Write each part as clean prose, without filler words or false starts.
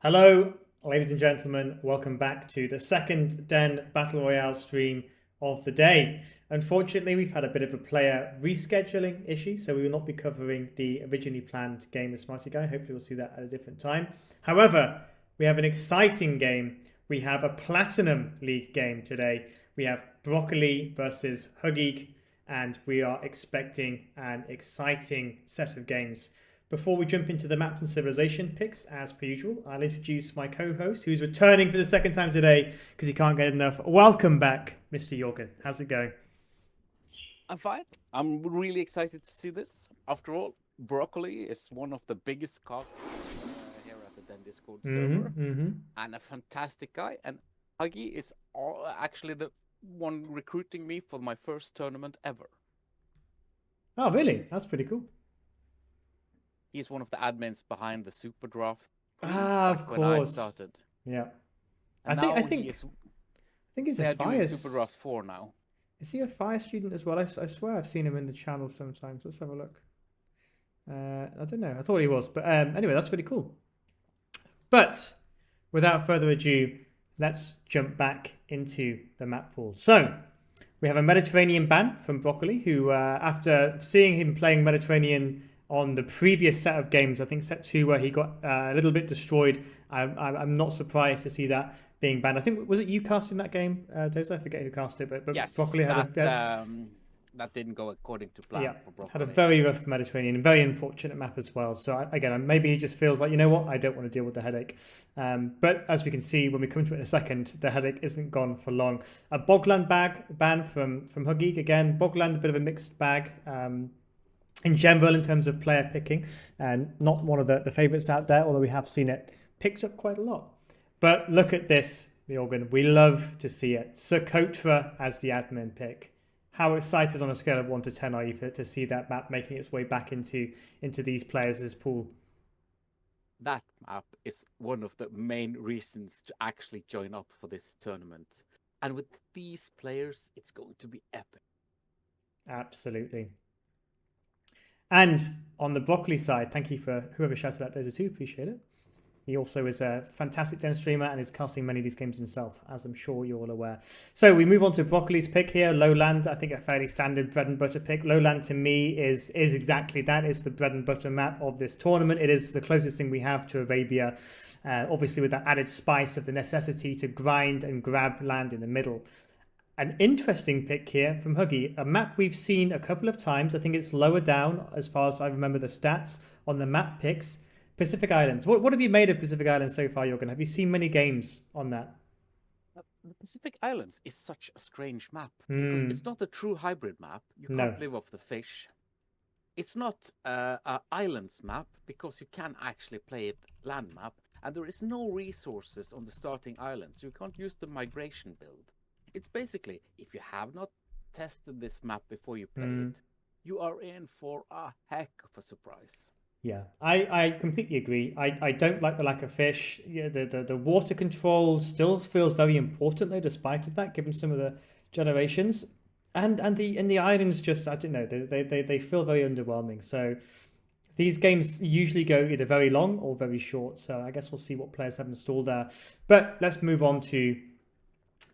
Hello, ladies and gentlemen. Welcome back to the second Den Battle Royale stream of the day. Unfortunately, we've had a bit of a player rescheduling issue, so we will not be covering the originally planned game of Smarty Guy. Hopefully, we'll see that at a different time. However, we have an exciting game. We have a Platinum League game today. We have Broccoli versus Huggieg, and we are expecting an exciting set of games. Before we jump into the maps and civilization picks, as per usual, I'll introduce my co-host, who's returning for the second time today because he can't get enough. Welcome back, Mr. Jorgen. How's it going? I'm fine. I'm really excited to see this. After all, Broccoli is one of the biggest casters here at the Den Discord server, and a fantastic guy. And Huggy is actually the one recruiting me for my first tournament ever. Oh, really? That's pretty cool. He's one of the admins behind the Super Draft. Of when I course. started. Yeah. And I think he's they're a fire. doing Super Draft 4 now. Is he a fire student as well? I swear I've seen him in the channel sometimes. Let's have a look. I don't know. I thought he was, but anyway, that's pretty cool. But without further ado, let's jump back into the map pool. So we have a Mediterranean ban from Broccoli, who after seeing him playing Mediterranean on the previous set of games, I think set 2 where he got a little bit destroyed, I'm not surprised to see that being banned. I think, was it you casting that game, Dozer? I forget who cast it, but Yes, Broccoli had that didn't go according to plan for Broccoli. had a very rough Mediterranean, very unfortunate map as well. So again, maybe he just feels like, you know what, I don't want to deal with the headache. But as we can see when we come to it in a second, the headache isn't gone for long. A Bogland ban from Huggieg. Again, Bogland, a bit of a mixed bag. In general, in terms of player picking, and not one of the favourites out there, although we have seen it picked up quite a lot. But look at this, Jorgen. We love to see it. Socotra as the admin pick. How excited on a scale of 1 to 10 are you to see that map making its way back into these players' pool? That map is one of the main reasons to actually join up for this tournament. And with these players, it's going to be epic. Absolutely. And on the Broccoli side, thank you for whoever shouted out those two. Appreciate it. He also is a fantastic Den streamer and is casting many of these games himself, as I'm sure you're all aware. So we move on to Broccoli's pick here. Lowland, I think a fairly standard bread and butter pick. Lowland to me is exactly that. It's the bread and butter map of this tournament. It is the closest thing we have to Arabia, obviously with that added spice of the necessity to grind and grab land in the middle. An interesting pick here from Huggy, a map we've seen a couple of times. I think it's lower down as far as I remember the stats on the map picks. Pacific Islands. What have you made of Pacific Islands so far, Jorgen? Have you seen many games on that? The Pacific Islands is such a strange map because it's not a true hybrid map. You can't live off the fish. It's not an islands map because you can actually play it land map, and there is no resources on the starting islands. You can't use the migration build. It's basically, if you have not tested this map before you play it, you are in for a heck of a surprise. Yeah, I completely agree. I don't like the lack of fish. Yeah, the water control still feels very important though, despite of that, given some of the generations. And the islands just, I don't know, they feel very underwhelming. So these games usually go either very long or very short. So I guess we'll see what players have installed there. But let's move on to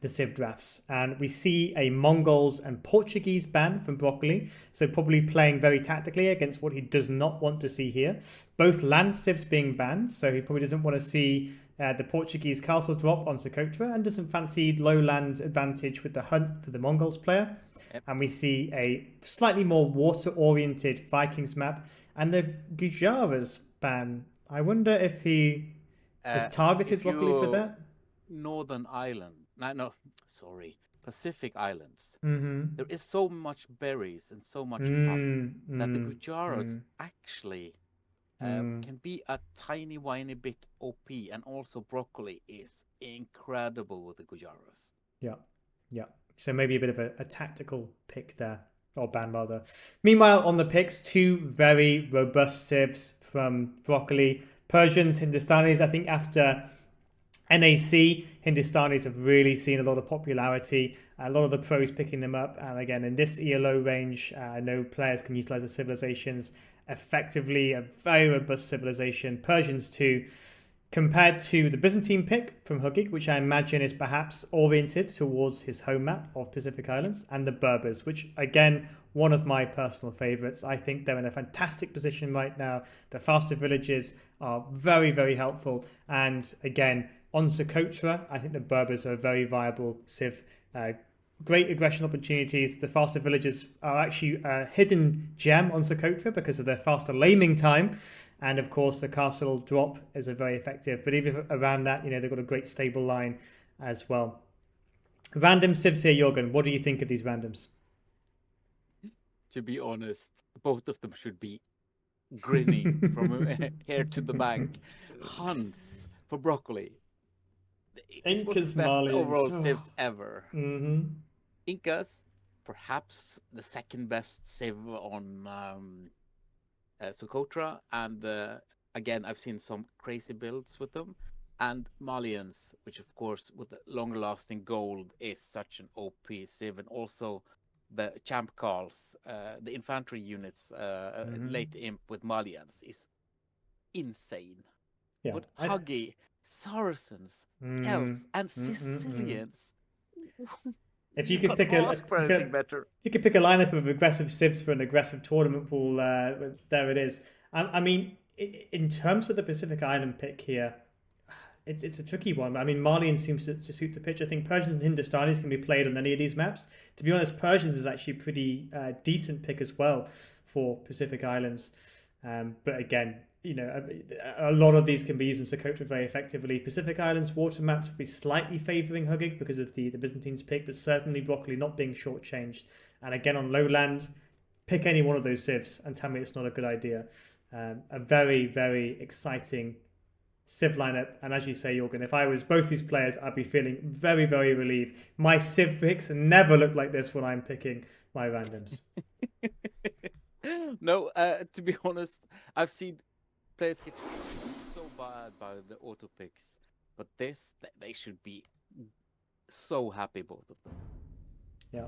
the Civ drafts, and we see a Mongols and Portuguese ban from Broccoli, so probably playing very tactically against what he does not want to see here. Both land civs being banned, so he probably doesn't want to see the Portuguese castle drop on Socotra and doesn't fancy lowland advantage with the hunt for the Mongols player. Yep. And we see a slightly more water-oriented Vikings map and the Gujaras ban. I wonder if he has targeted Broccoli for that. Northern Island. Pacific Islands. There is so much berries and so much hunt that the Gujaras actually can be a tiny whiny bit OP, and also Broccoli is incredible with the Gujaras. Yeah. So maybe a bit of a tactical pick there, or ban rather. Meanwhile, on the picks, two very robust civs from Broccoli. Persians, Hindustanis, I think after NAC, Hindustanis have really seen a lot of popularity, a lot of the pros picking them up. And again, in this ELO range, I know players can utilize the civilizations effectively, a very robust civilization. Persians too. compared to the Byzantine pick from Huggieg, which I imagine is perhaps oriented towards his home map of Pacific Islands, and the Berbers, which again, one of my personal favorites. I think they're in a fantastic position right now. The faster villages are very, very helpful. And again, on Socotra, I think the Berbers are a very viable civ. Great aggression opportunities. The faster villages are actually a hidden gem on Socotra because of their faster laming time. And of course, the castle drop is a very effective. But even around that, they've got a great stable line as well. Random civs here, Jorgen. What do you think of these randoms? To be honest, both of them should be grinning from here to the bank. Hans for Broccoli. It's one of the best overall civs ever. Incas, perhaps the second best civ on Socotra, and again, I've seen some crazy builds with them. And Malians, which of course, with the longer lasting gold, is such an OP civ, and also the champ calls, the infantry units, late imp with Malians is insane. Yeah, but Huggieg, Saracens, Celts, and Sicilians. If you could pick a lineup of aggressive civs for an aggressive tournament pool, there it is. I mean, in terms of the Pacific Island pick here, it's a tricky one. I mean, Malian seems to suit the pitch. I think Persians and Hindustanis can be played on any of these maps. To be honest, Persians is actually a pretty decent pick as well for Pacific Islands. But again, a lot of these can be used in Socotra very effectively. Pacific Islands water maps will be slightly favouring Huggieg because of the Byzantines pick, but certainly Broccoli not being shortchanged. And again, on lowland, pick any one of those civs and tell me it's not a good idea. A very, very exciting civ lineup. And as you say, Jorgen, if I was both these players, I'd be feeling very, very relieved. My civ picks never look like this when I'm picking my randoms. No, to be honest, I've seen players get so bad by the auto picks, but they should be so happy, both of them. Yeah.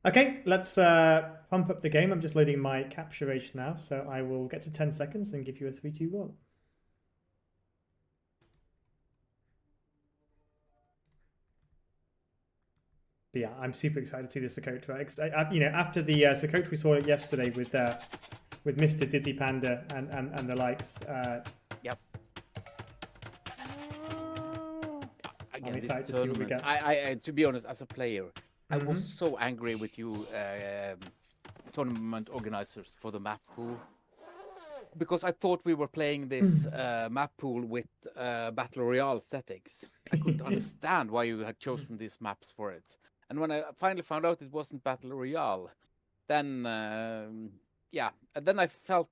Okay, let's pump up the game. I'm just loading my capture age now, so I will get to 10 seconds and give you a 3, 2, 1. But yeah, I'm super excited to see the Socotra. After the Socotra we saw it yesterday with Mr. Dizzy Panda and the likes. Yep. I'm excited to see what we get. I to be honest, as a player, I was so angry with you tournament organizers for the map pool, because I thought we were playing this map pool with Battle Royale settings. I couldn't understand why you had chosen these maps for it. And when I finally found out it wasn't Battle Royale, then and then I felt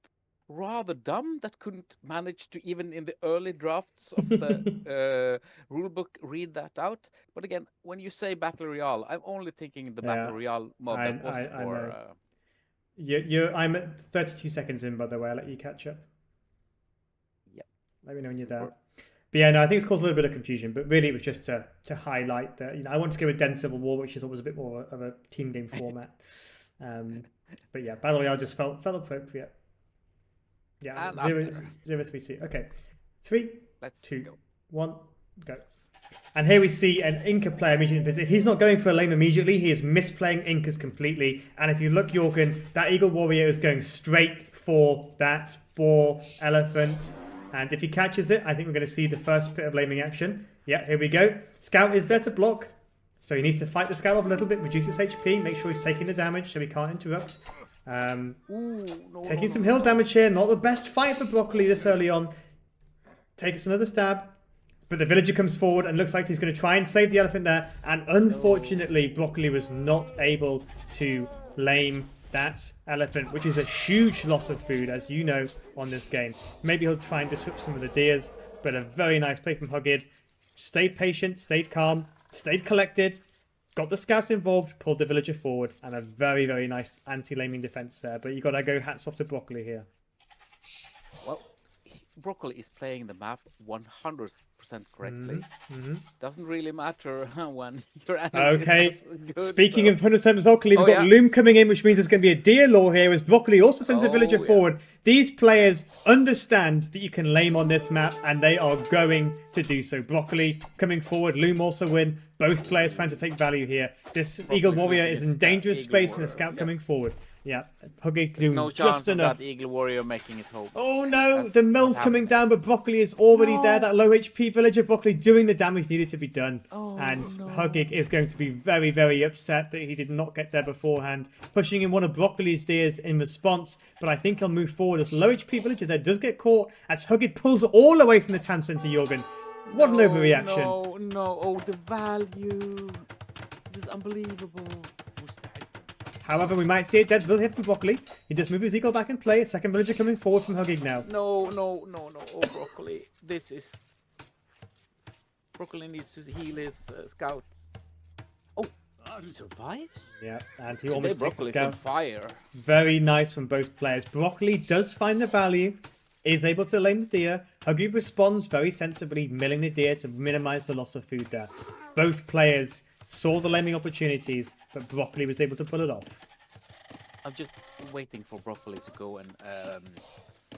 rather dumb that couldn't manage to, even in the early drafts of the rulebook, read that out. But again, when you say Battle Royale, I'm only thinking the Battle Royale mod that was for... I'm at 32 seconds in, by the way. I'll let you catch up. Yeah. Let me know when you're there. But yeah, no, I think it's caused a little bit of confusion, but really it was just to highlight that, I want to go with Den Civil War, which I thought was a bit more of a team game format. But yeah, Battle Royale just felt appropriate. Yeah, 0, 3, 2. Okay, 3, 2, 1, go. And here we see an Inca player immediately. If he's not going for a lame immediately, he is misplaying Incas completely. And if you look, Jorgen, that Eagle Warrior is going straight for that boar elephant. And if he catches it, I think we're going to see the first bit of laming action. Yeah, here we go. Scout is there to block. So he needs to fight the Scout off a little bit, reduce his HP, make sure he's taking the damage so he can't interrupt. Taking some hill damage here. Not the best fight for Broccoli this early on. Takes another stab. But the villager comes forward and looks like he's going to try and save the elephant there. And unfortunately, Broccoli was not able to lame that elephant, which is a huge loss of food, as you know, on this game. Maybe he'll try and disrupt some of the deers, but a very nice play from Huggieg. Stayed patient, stayed calm, stayed collected, got the scouts involved, pulled the villager forward, and a very, very nice anti-laming defense there. But you got to go hats off to Broccoli here. Well, Broccoli is playing the map 100% correctly. Mm-hmm. Doesn't really matter when your enemy Okay, is good, speaking of 100% Broccoli, we've Oh, got yeah. Loom coming in, which means there's going to be a deer law here, as Broccoli also sends a villager Oh, yeah. forward. These players understand that you can lame on this map, and they are going to do so. Broccoli coming forward, Loom also win. Both players trying to take value here. This Eagle Warrior is in dangerous space, and the scout coming forward. Yeah, Huggieg doing No just chance of enough. that Eagle Warrior making it home. Oh no, That's the mill's not coming happening. down, but Broccoli is already No. there. That low HP villager, Broccoli doing the damage needed to be done. Oh, And no. Huggieg is going to be very, very upset that he did not get there beforehand. Pushing in one of Broccoli's deers in response, but I think he'll move forward as low HP villager there does get caught as Huggieg pulls all away from the town centre, Jorgen. What an overreaction. No, oh, the value. This is unbelievable. However, we might see a dead villager from Broccoli. He does move his eagle back in play. A second villager coming forward from Huggieg now. No. Oh, Broccoli. This is... Broccoli needs to heal his scouts. Oh, he survives? Yeah, and he Today almost takes a Broccoli's scout. on fire. Very nice from both players. Broccoli does find the value, is able to lame the deer. Huggieg responds very sensibly, milling the deer to minimize the loss of food there. Both players saw the laming opportunities, but Broccoli was able to pull it off. I'm just waiting for Broccoli to go and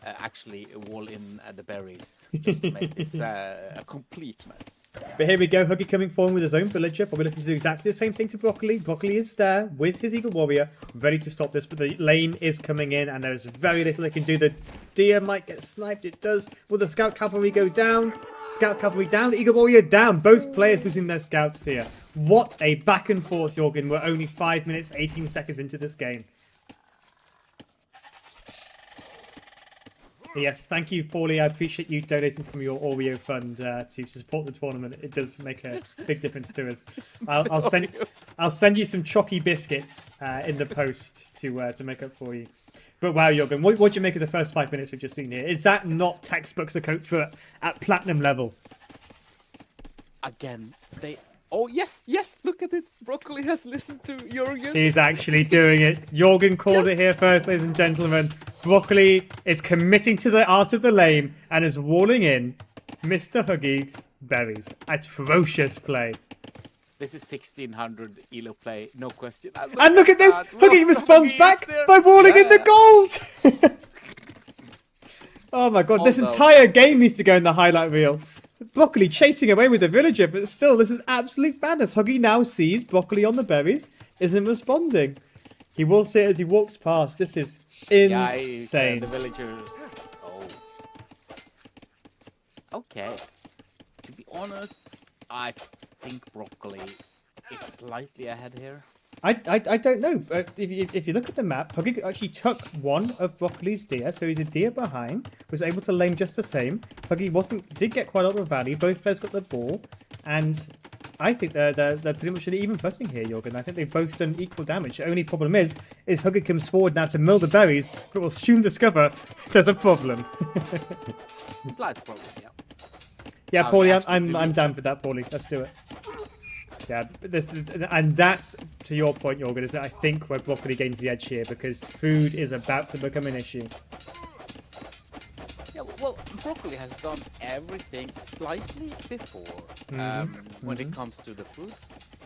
actually wall in the berries. Just to make this a complete mess. But here we go, Huggieg coming forward with his own villager, probably looking to do exactly the same thing to Broccoli. Broccoli is there with his Eagle Warrior, ready to stop this, but the lane is coming in, and there's very little they can do. The deer might get sniped, it does. Will the Scout Cavalry go down? Scout Cavalry down, Eagle Warrior down. Both players losing their scouts here. What a back and forth, Jorgen. We're only 5 minutes, 18 seconds into this game. Yes, thank you, Paulie. I appreciate you donating from your Oreo fund to support the tournament. It does make a big difference to us. I'll send you some chalky biscuits in the post to make up for you. But wow, Jorgen, what do you make of the first 5 minutes we've just seen here? Is that not textbooks a coach for at platinum level? Again, they... Oh, yes, look at it. Broccoli has listened to Jurgen. He's actually doing it. Jorgen called it here first, ladies and gentlemen. Broccoli is committing to the art of the lame and is walling in Mr. Huggieg's berries. Atrocious play. This is 1600 Elo play, no question. And look at this! Huggieg responds back by walling in the gold! Oh my god, this entire game needs to go in the highlight reel. Broccoli chasing away with the villager, but still, this is absolute madness. Huggieg now sees Broccoli on the berries, isn't responding. He will see it as he walks past. This is insane. The villagers... Oh. Okay. To be honest, I think Broccoli is slightly ahead here. I don't know. If you look at the map, Huggieg actually took one of Broccoli's deer, so he's a deer behind. Was able to lame just the same. Huggieg did get quite a lot of value. Both players got the ball, and I think they're pretty much in an even footing here, Jorgen. I think they've both done equal damage. The only problem is Huggieg comes forward now to mill the berries, but will soon discover there's a problem. Slight problem, yeah. Yeah, Paulie, I'm down for that, Paulie. Let's do it. Yeah, and that's, to your point, Jorgen, is that I think where Broccoli gains the edge here, because food is about to become an issue. Yeah, well, Broccoli has done everything slightly before when it comes to the food.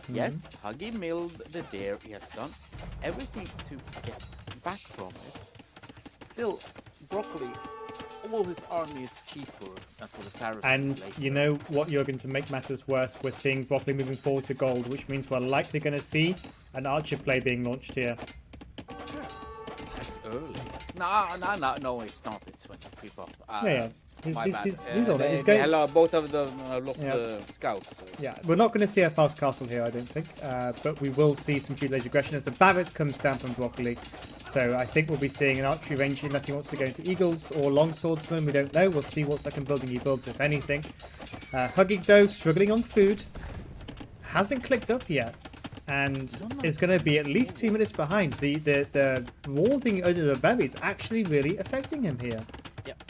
Yes, Huggieg milled the deer. He has done everything to get back from it. Still, Broccoli, all his army is cheaper than for the Saracens. And later. you know what, Jorgen, to make matters worse, we're seeing Broccoli moving forward to gold, which means we're likely going to see an archer play being launched here. That's early. No, it's not. It's when you creep up. Yeah. He's on it. He's They going... both of them lost the scouts. So. Yeah, we're not going to see a fast castle here, I don't think. But we will see some feudal aggression as the Barrett comes down from Broccoli. So I think we'll be seeing an archery range unless he wants to go into eagles or long swordsman. We don't know. We'll see what second building he builds, if anything. Huggieg, though, struggling on food. Hasn't clicked up yet. And is going to be at least 2 minutes behind. The walding under the berries actually really affecting him here. Yep.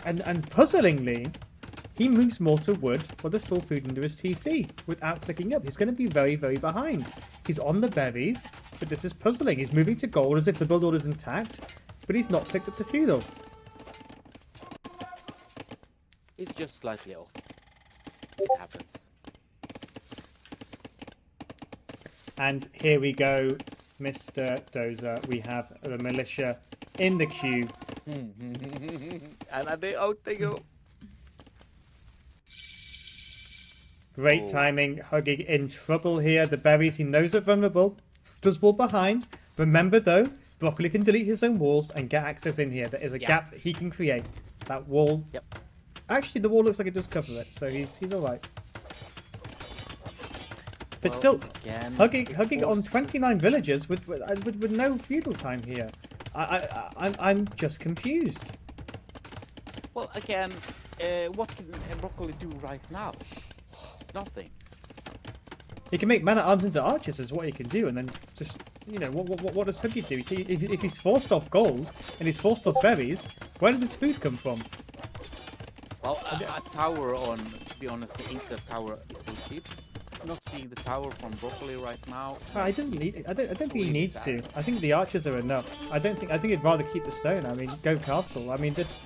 And puzzlingly, he moves more to wood while there's still food under his TC without clicking up. He's going to be very, very behind. He's on the berries, but this is puzzling. He's moving to gold as if the build order is intact, but he's not clicked up to feudal. It's just slightly off. It happens. And here we go, Mr. Dozer. We have the militia in the queue. And out they go. Great timing. Huggieg in trouble here. The berries he knows are vulnerable. Does wall behind. Remember though, Broccoli can delete his own walls and get access in here. There is a gap that he can create. That wall. Yep. Actually, the wall looks like it does cover it, so he's all right. But still, Huggieg on 29 villagers with no feudal time here. I'm just confused. Well, again, what can Broccoli do right now? Nothing. He can make man-at-arms into archers is what he can do, and then just, you know, what does Huggieg do? If he's forced off gold and he's forced off berries, where does his food come from? Well, a tower on, to be honest, the Inca tower is so cheap. Not seeing the tower from Broccoli right now. He doesn't need it. I don't think he needs to. I think the archers are enough. I think he'd rather keep the stone. I mean, go castle. I mean, this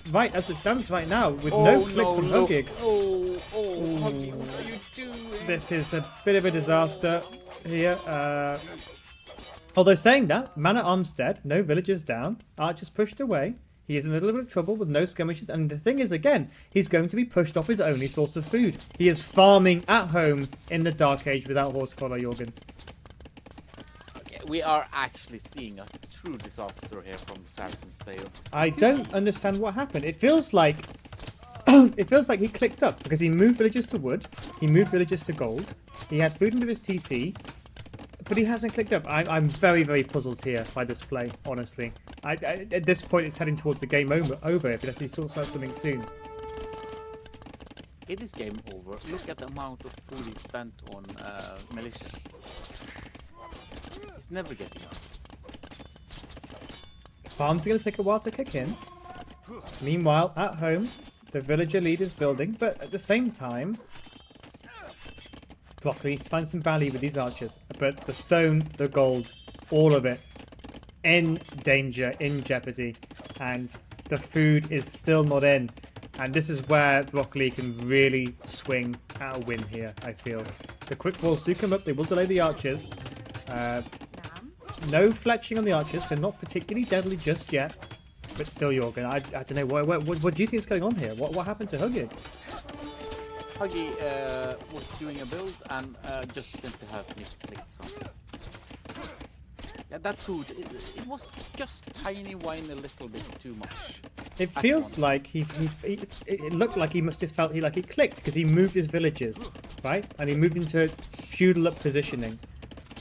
right as it stands right now with no click from Huggieg. Huggieg, what are you doing? This is a bit of a disaster here. Although saying that, man-at-arms dead, no villagers down, archers pushed away. He is in a little bit of trouble with no skirmishes, and the thing is, again, he's going to be pushed off his only source of food. He is farming at home in the Dark Age without horse collar, Jorgen. Okay, we are actually seeing a true disaster here from the Saracens player. I don't understand what happened. It feels like he clicked up because he moved villagers to wood, he moved villagers to gold, he had food under his TC, but he hasn't clicked up. I'm very, very puzzled here by this play, honestly. At this point, it's heading towards the game over if it actually sorts out something soon. It is game over. Look at the amount of food he spent on militia. He's never getting up. Farms are going to take a while to kick in. Meanwhile, at home, the villager lead is building, but at the same time, Broccoli needs to find some value with these archers. But the stone, the gold, all of it, in danger, in jeopardy, and the food is still not in. And this is where Broccoli can really swing at a win here, I feel. The quick walls do come up, they will delay the archers. No fletching on the archers, so not particularly deadly just yet. But still, Jorgen, I don't know, what do you think is going on here? What happened to Huggieg? Huggieg was doing a build and just simply has misclicked something. Yeah, that food, it was just tiny whine a little bit too much. It feels like it looked like he must have felt he clicked because he moved his villagers, right? And he moved into feudal up positioning.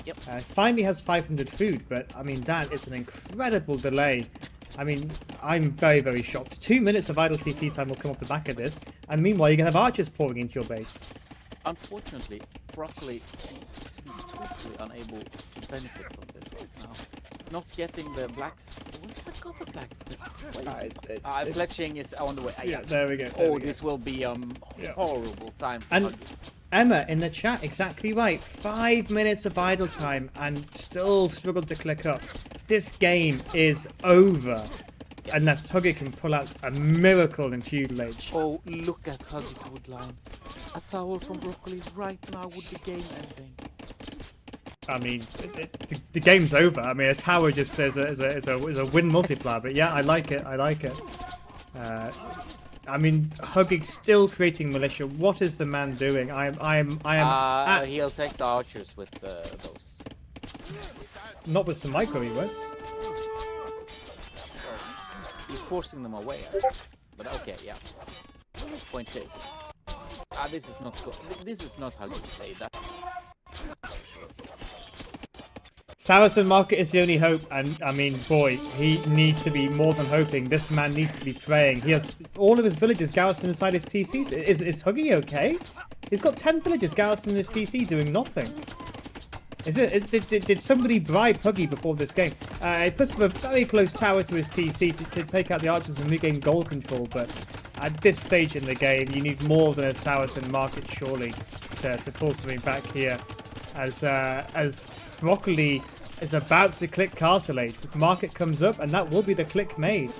Yep. Finally has 500 food, but I mean that is an incredible delay. I mean, I'm very, very shocked. 2 minutes of idle TC time will come off the back of this, and meanwhile you can have archers pouring into your base. Unfortunately, Broccoli seems to be totally unable to benefit from this right now. Not getting the blacks. Where's the other blacksmith? Fletching is on the way. Yeah, there we go. This will be horrible time. And Emma in the chat, exactly right. 5 minutes of idle time and still struggled to click up. This game is over. Unless Huggieg can pull out a miracle in feudal age. Oh, look at Huggieg's woodline. A tower from Broccoli right now would be game ending. I mean, the game's over. I mean, a tower just is a win multiplier. But yeah, I like it. I mean, Huggieg's still creating militia. What is the man doing? I am. He'll take the archers with those. Not with some micro, he won't. He's forcing them away. But okay, yeah. Point taken. This is not good. This is not how you play that. Saracen Market is the only hope, and I mean, boy, he needs to be more than hoping. This man needs to be praying. He has all of his villagers garrisoned inside his TCs. Is Huggieg okay? He's got 10 villagers garrisoned in his TC doing nothing. Did somebody bribe Huggieg before this game? It puts him a very close tower to his TC to take out the archers and regain goal control, but at this stage in the game, you need more than a Saracen Market, surely, to pull something back here. As Broccoli is about to click Castle Age. Market comes up, and that will be the click made.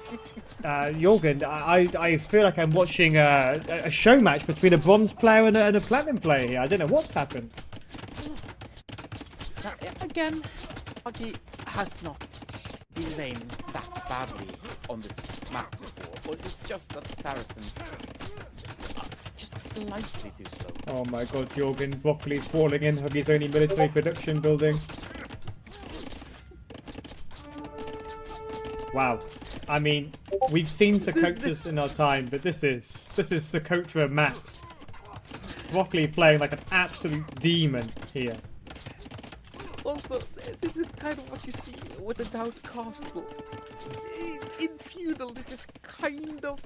Jorgen, I feel like I'm watching a show match between a bronze player and a platinum player here. I don't know what's happened. Again, Huggieg has not been playing that badly on this map before. Or it's just that Saracens are just slightly too slow. Oh my god, Jorgen, Broccoli's falling in Huggieg's only military production building. Wow. I mean, we've seen Socotra's in our time, but this is Socotra max. Broccoli playing like an absolute demon here. Also, this is kind of what you see with the Down Castle. In feudal, this is kind of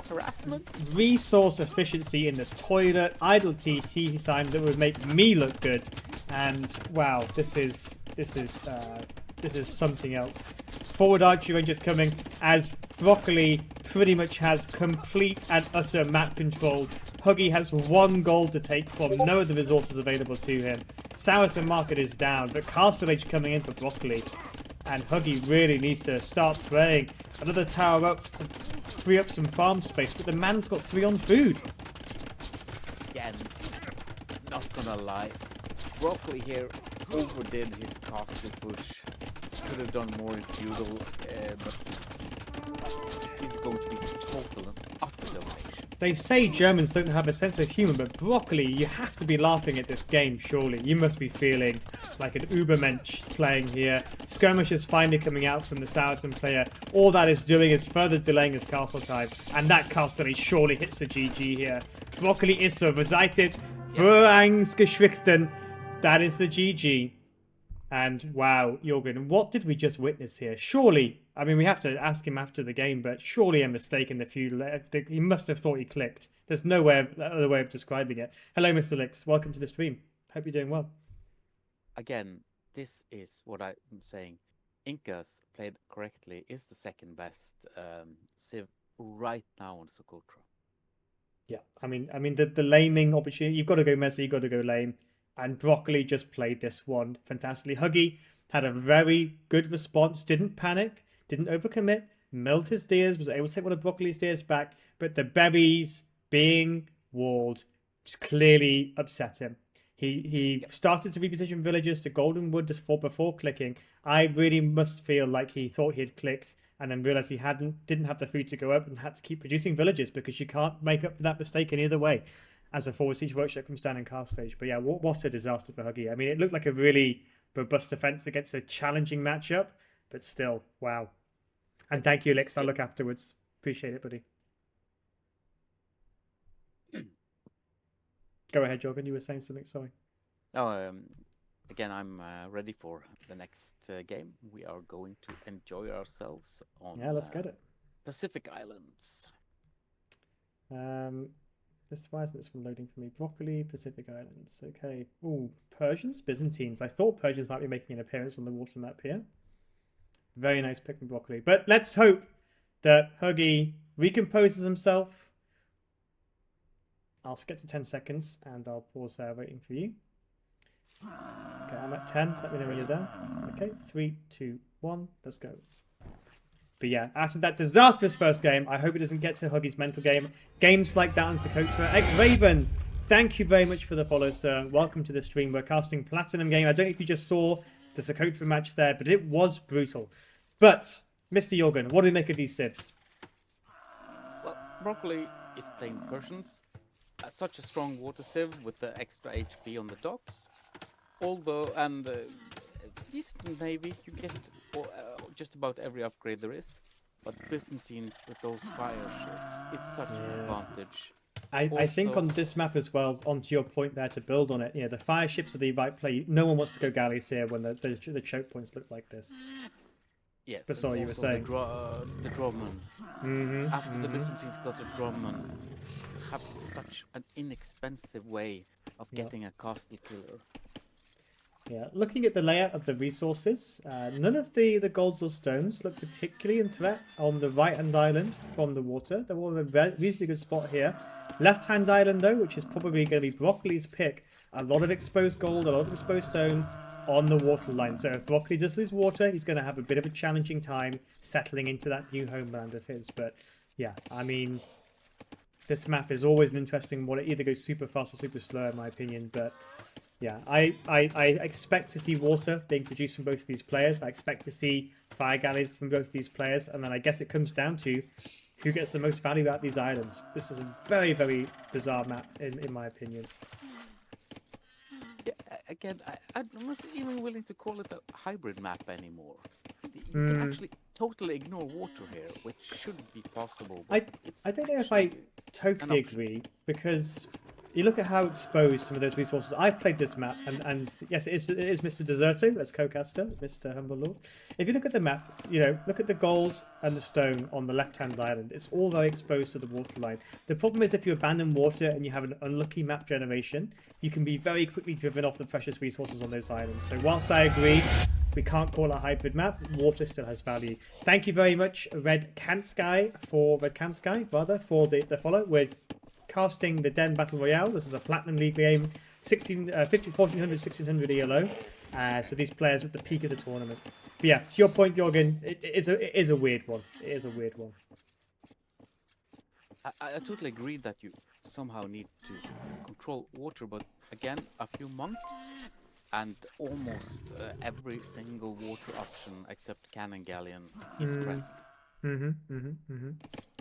harassment. Resource efficiency in the toilet, idle TT sign that would make me look good, and wow, this is something else. Forward archery range is coming as Broccoli pretty much has complete and utter map control. Huggieg has one goal to take from, no other resources available to him. Saracen market is down, but Castle Age coming in for Broccoli. And Huggieg really needs to start praying. Another tower up to free up some farm space, but the man's got 3 on food. Again, not gonna lie. Broccoli here overdid his castle push. Could have done more in feudal, but he's going to be total and utter domination. They say Germans don't have a sense of humour, but Broccoli, you have to be laughing at this game, surely. You must be feeling like an Ubermensch playing here. Skirmish is finally coming out from the Saracen player. All that is doing is further delaying his castle time, and that castle surely hits the GG here. Broccoli is so recited. Vorrangsgeschwichten. That is the GG. And wow, Jorgen, what did we just witness here? Surely, I mean, we have to ask him after the game, but surely a mistake in the feudal. He must have thought he clicked. There's no other way of describing it. Hello, Mr. Lix. Welcome to the stream. Hope you're doing well. Again, this is what I'm saying. Incas played correctly is the second best civ right now on Socotra. Yeah, I mean the laming opportunity. You've got to go messy. You've got to go lame. And Broccoli just played this one fantastically. Huggieg had a very good response, didn't panic, didn't overcommit, milled his deers, was able to take one of Broccoli's deers back, but the berries being walled just clearly upset him. He started to reposition villagers to Golden Wood just before clicking. I really must feel like he thought he had clicked and then realised he didn't have the food to go up and had to keep producing villagers because you can't make up for that mistake any other way. As a forward siege workshop comes down in Castle Stage. But yeah, what a disaster for Huggieg. I mean, it looked like a really robust defense against a challenging matchup, but still, wow. And thank you, Lix. I'll look afterwards. Appreciate it, buddy. Go ahead, Jorgen. You were saying something, sorry. No, again, I'm ready for the next game. We are going to enjoy ourselves on let's get it. Pacific Islands. Why isn't this one loading for me? Broccoli, Pacific Islands. Okay. Ooh, Persians, Byzantines. I thought Persians might be making an appearance on the water map here. Very nice pick from Broccoli. But let's hope that Huggieg recomposes himself. I'll skip to 10 seconds and I'll pause there waiting for you. Okay, I'm at 10. Let me know when you're there. Okay, 3, 2, 1. Let's go. But yeah, after that disastrous first game, I hope it doesn't get to Huggieg's mental game. Games like that on Socotra. X-Raven, thank you very much for the follow, sir. Welcome to the stream. We're casting Platinum game. I don't know if you just saw the Socotra match there, but it was brutal. But, Mr. Jorgen, what do we make of these civs? Well, Broccoli is playing Persians. Such a strong water civ with the extra HP on the docks. Although, and decent navy, you get just about every upgrade there is. But Byzantines with those fire ships, it's such an advantage. I think on this map as well, onto your point there to build on it, the fire ships are the right play. No one wants to go galleys here when the choke points look like this. Yes, that's all you were saying. The drumman. After the Byzantines got a drumman, having such an inexpensive way of getting a castle killer. Yeah, looking at the layout of the resources, none of the golds or stones look particularly in threat on the right-hand island from the water. They're all in a reasonably good spot here. Left-hand island, though, which is probably going to be Broccoli's pick, a lot of exposed gold, a lot of exposed stone on the waterline. So if Broccoli does lose water, he's going to have a bit of a challenging time settling into that new homeland of his. But yeah, I mean, this map is always an interesting one. It either goes super fast or super slow, in my opinion, but... yeah, I expect to see water being produced from both of these players. I expect to see fire galleys from both of these players. And then I guess it comes down to who gets the most value out of these islands. This is a very, very bizarre map, in my opinion. Yeah, again, I'm not even willing to call it a hybrid map anymore. You can actually totally ignore water here, which shouldn't be possible. I don't know if I totally agree, because... you look at how exposed some of those resources. I've played this map, and yes, it is Mr. Deserto as co-caster, Mr. Humble Lord. If you look at the map, you know, look at the gold and the stone on the left-hand island. It's all very exposed to the waterline. The problem is if you abandon water and you have an unlucky map generation, you can be very quickly driven off the precious resources on those islands. So whilst I agree, we can't call it a hybrid map, water still has value. Thank you very much, Red Kansky, for the follow. We're casting the Den Battle Royale. This is a Platinum League game, 1400, 1600 ELO. So these players at the peak of the tournament. But yeah, to your point, Jorgen, it is a weird one. It is a weird one. I totally agree that you somehow need to control water, but again, a few monks and almost every single water option except Cannon Galleon is friendly.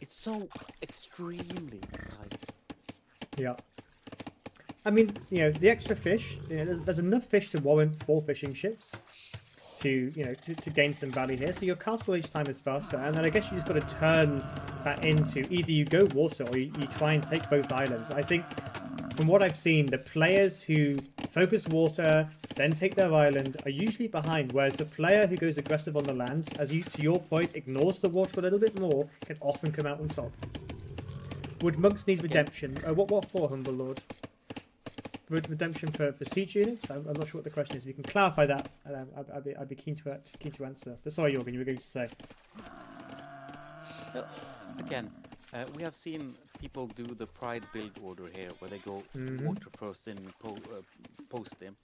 It's so extremely tight. Yeah. I mean, you know, the extra fish, you know, there's enough fish to warrant 4 fishing ships to, you know, to gain some value here. So your castle age time is faster, and then I guess you just got to turn that into either you go water or you try and take both islands. I think from what I've seen, the players who focus water, then take their island, are usually behind, whereas the player who goes aggressive on the land, as you, to your point, ignores the water a little bit more, can often come out on top. Would monks need redemption? What for, Humble Lord? Redemption for siege units? I'm not sure what the question is. If you can clarify that, I'd be keen to answer. But sorry, Jorgen, you were going to say. So, again, we have seen people do the Pride build order here, where they go water first in post imp.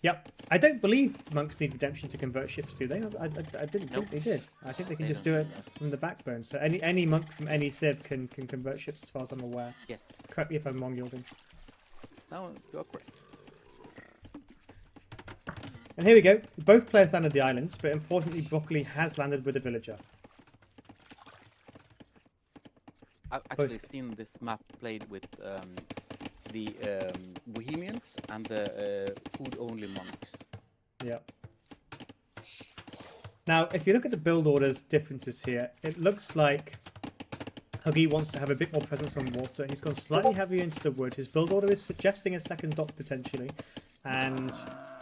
Yep. I don't believe monks need redemption to convert ships, do they? I didn't think they did. I think they can just do it from the backbone. So any monk from any civ can convert ships, as far as I'm aware. Yes. Correct me if I'm wrong, Jorgen. No, you're correct. And here we go. Both players landed the islands, but importantly, Broccoli has landed with a villager. I've actually seen this map played with the Bohemians and the food-only monks. Yeah. Now, if you look at the build orders differences here, it looks like Huggieg wants to have a bit more presence on water. He's gone slightly heavier into the wood. His build order is suggesting a second dock potentially. And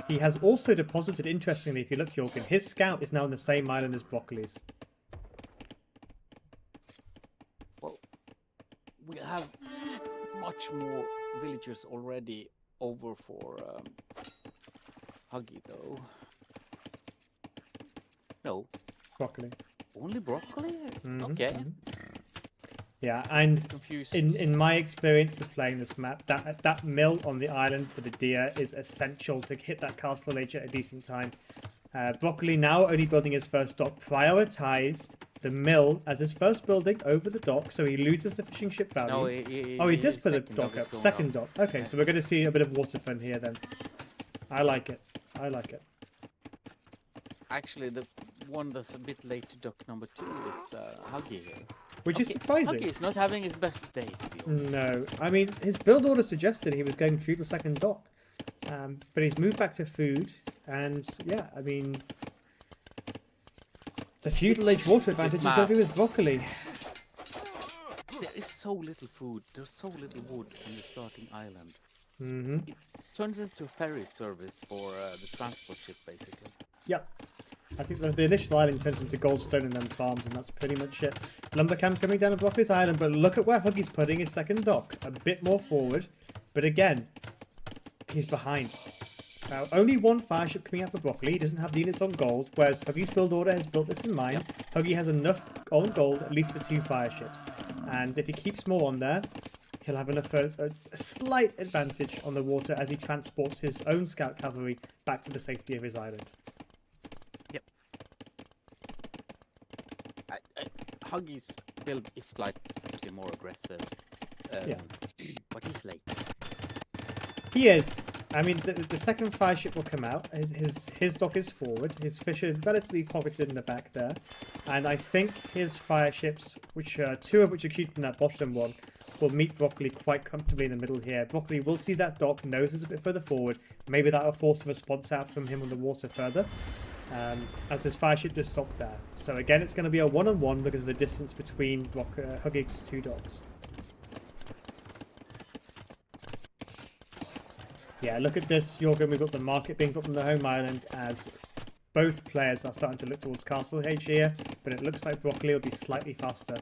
he has also deposited, interestingly, if you look, Jorgen, his scout is now on the same island as Broccoli's. Well, we have much more villagers already over for Huggieg, though. No. Broccoli. Only Broccoli? Okay. Yeah, and Confused. in my experience of playing this map, that mill on the island for the deer is essential to hit that castle age at a decent time. Broccoli, now only building his first dock, prioritized the mill as his first building over the dock, so he loses the fishing ship value. No, he does put a dock up. Second dock. Okay, yeah. So we're going to see a bit of waterfront here then. I like it. I like it. Actually, the one that's a bit late to dock number 2 is Huggieg here. Which is surprising. Huggieg is not having his best day, to be honest. No. I mean, his build order suggested he was going through the second dock. But he's moved back to food. And, yeah, I mean... the feudal age water advantage is going to be with Broccoli. There is so little food. There's so little wood on the starting island. It turns into a ferry service for the transport ship, basically. Yep. I think the initial island turns into goldstone and then farms, and that's pretty much it. Lumber camp coming down to Broccoli's island, but look at where Huggieg's putting his second dock. A bit more forward, but again, he's behind. Only one fire ship coming out for Broccoli. He doesn't have the units on gold, whereas Huggies build order has built this in mind. Yep. Huggy has enough on gold, at least for 2 fire ships. And if he keeps more on there, he'll have enough a slight advantage on the water as he transports his own scout cavalry back to the safety of his island. Yep. Huggy's build is slightly more aggressive. Yeah. But he's late. He is. I mean, the second fire ship will come out. His dock is forward. His fish are relatively pocketed in the back there. And I think his fire ships, which 2 of which are keeping that bottom one, will meet Broccoli quite comfortably in the middle here. Broccoli will see that dock, knows it's a bit further forward. Maybe that will force a response out from him on the water further. As his fire ship just stopped there. So again, it's going to be a 1-on-1 because of the distance between Huggieg's 2 docks. Yeah, look at this, Jorgen. We've got the market being put on the home island as both players are starting to look towards Castle Age here, but it looks like Broccoli will be slightly faster.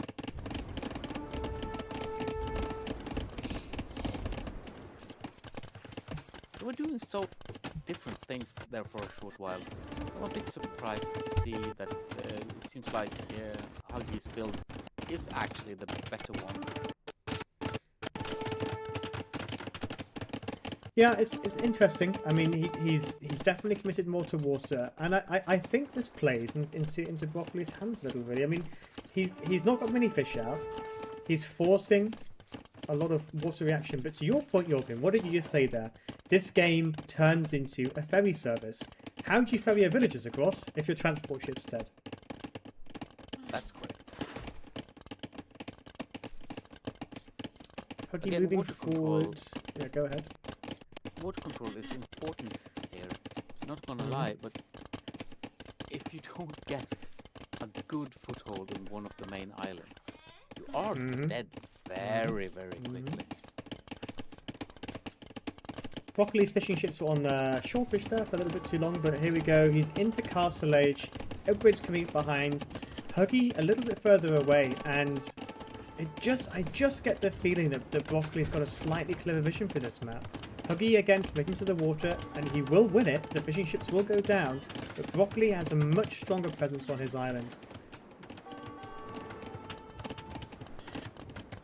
They were doing so different things there for a short while. So I'm a bit surprised to see that it seems like Huggy's build is actually the better one. Yeah, it's interesting. I mean, he's definitely committed more to water, and I think this plays into Broccoli's hands a little, really. I mean, he's not got many fish out. He's forcing a lot of water reaction. But to your point, Jorgen, what did you just say there? This game turns into a ferry service. How do you ferry your villagers across if your transport ship's dead? That's correct. Huggy Again, moving water forward. control. Yeah, go ahead. Water control is important here. Not gonna lie, but if you don't get a good foothold in one of the main islands, you are dead very, very quickly. Broccoli's fishing ships were on shellfish there for a little bit too long, but here we go. He's into Castle Age. Everybody's coming behind. Huggy a little bit further away, and I just get the feeling that Broccoli's got a slightly clever vision for this map. Huggy again committing to the water, and he will win it. The fishing ships will go down, but Broccoli has a much stronger presence on his island.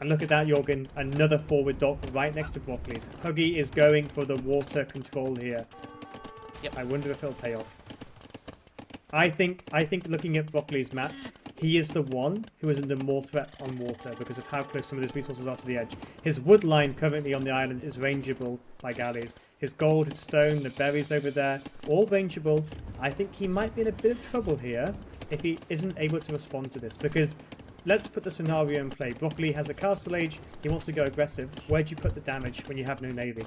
And look at that, Jorgen. Another forward dock right next to Broccoli's. Huggy is going for the water control here. Yep. I wonder if it'll pay off. I think looking at Broccoli's map, he is the one who is under more threat on water because of how close some of his resources are to the edge. His wood line currently on the island is rangeable by galleys. His gold, his stone, the berries over there, all rangeable. I think he might be in a bit of trouble here if he isn't able to respond to this, because let's put the scenario in play. Broccoli has a Castle Age. He wants to go aggressive. Where do you put the damage when you have no navy?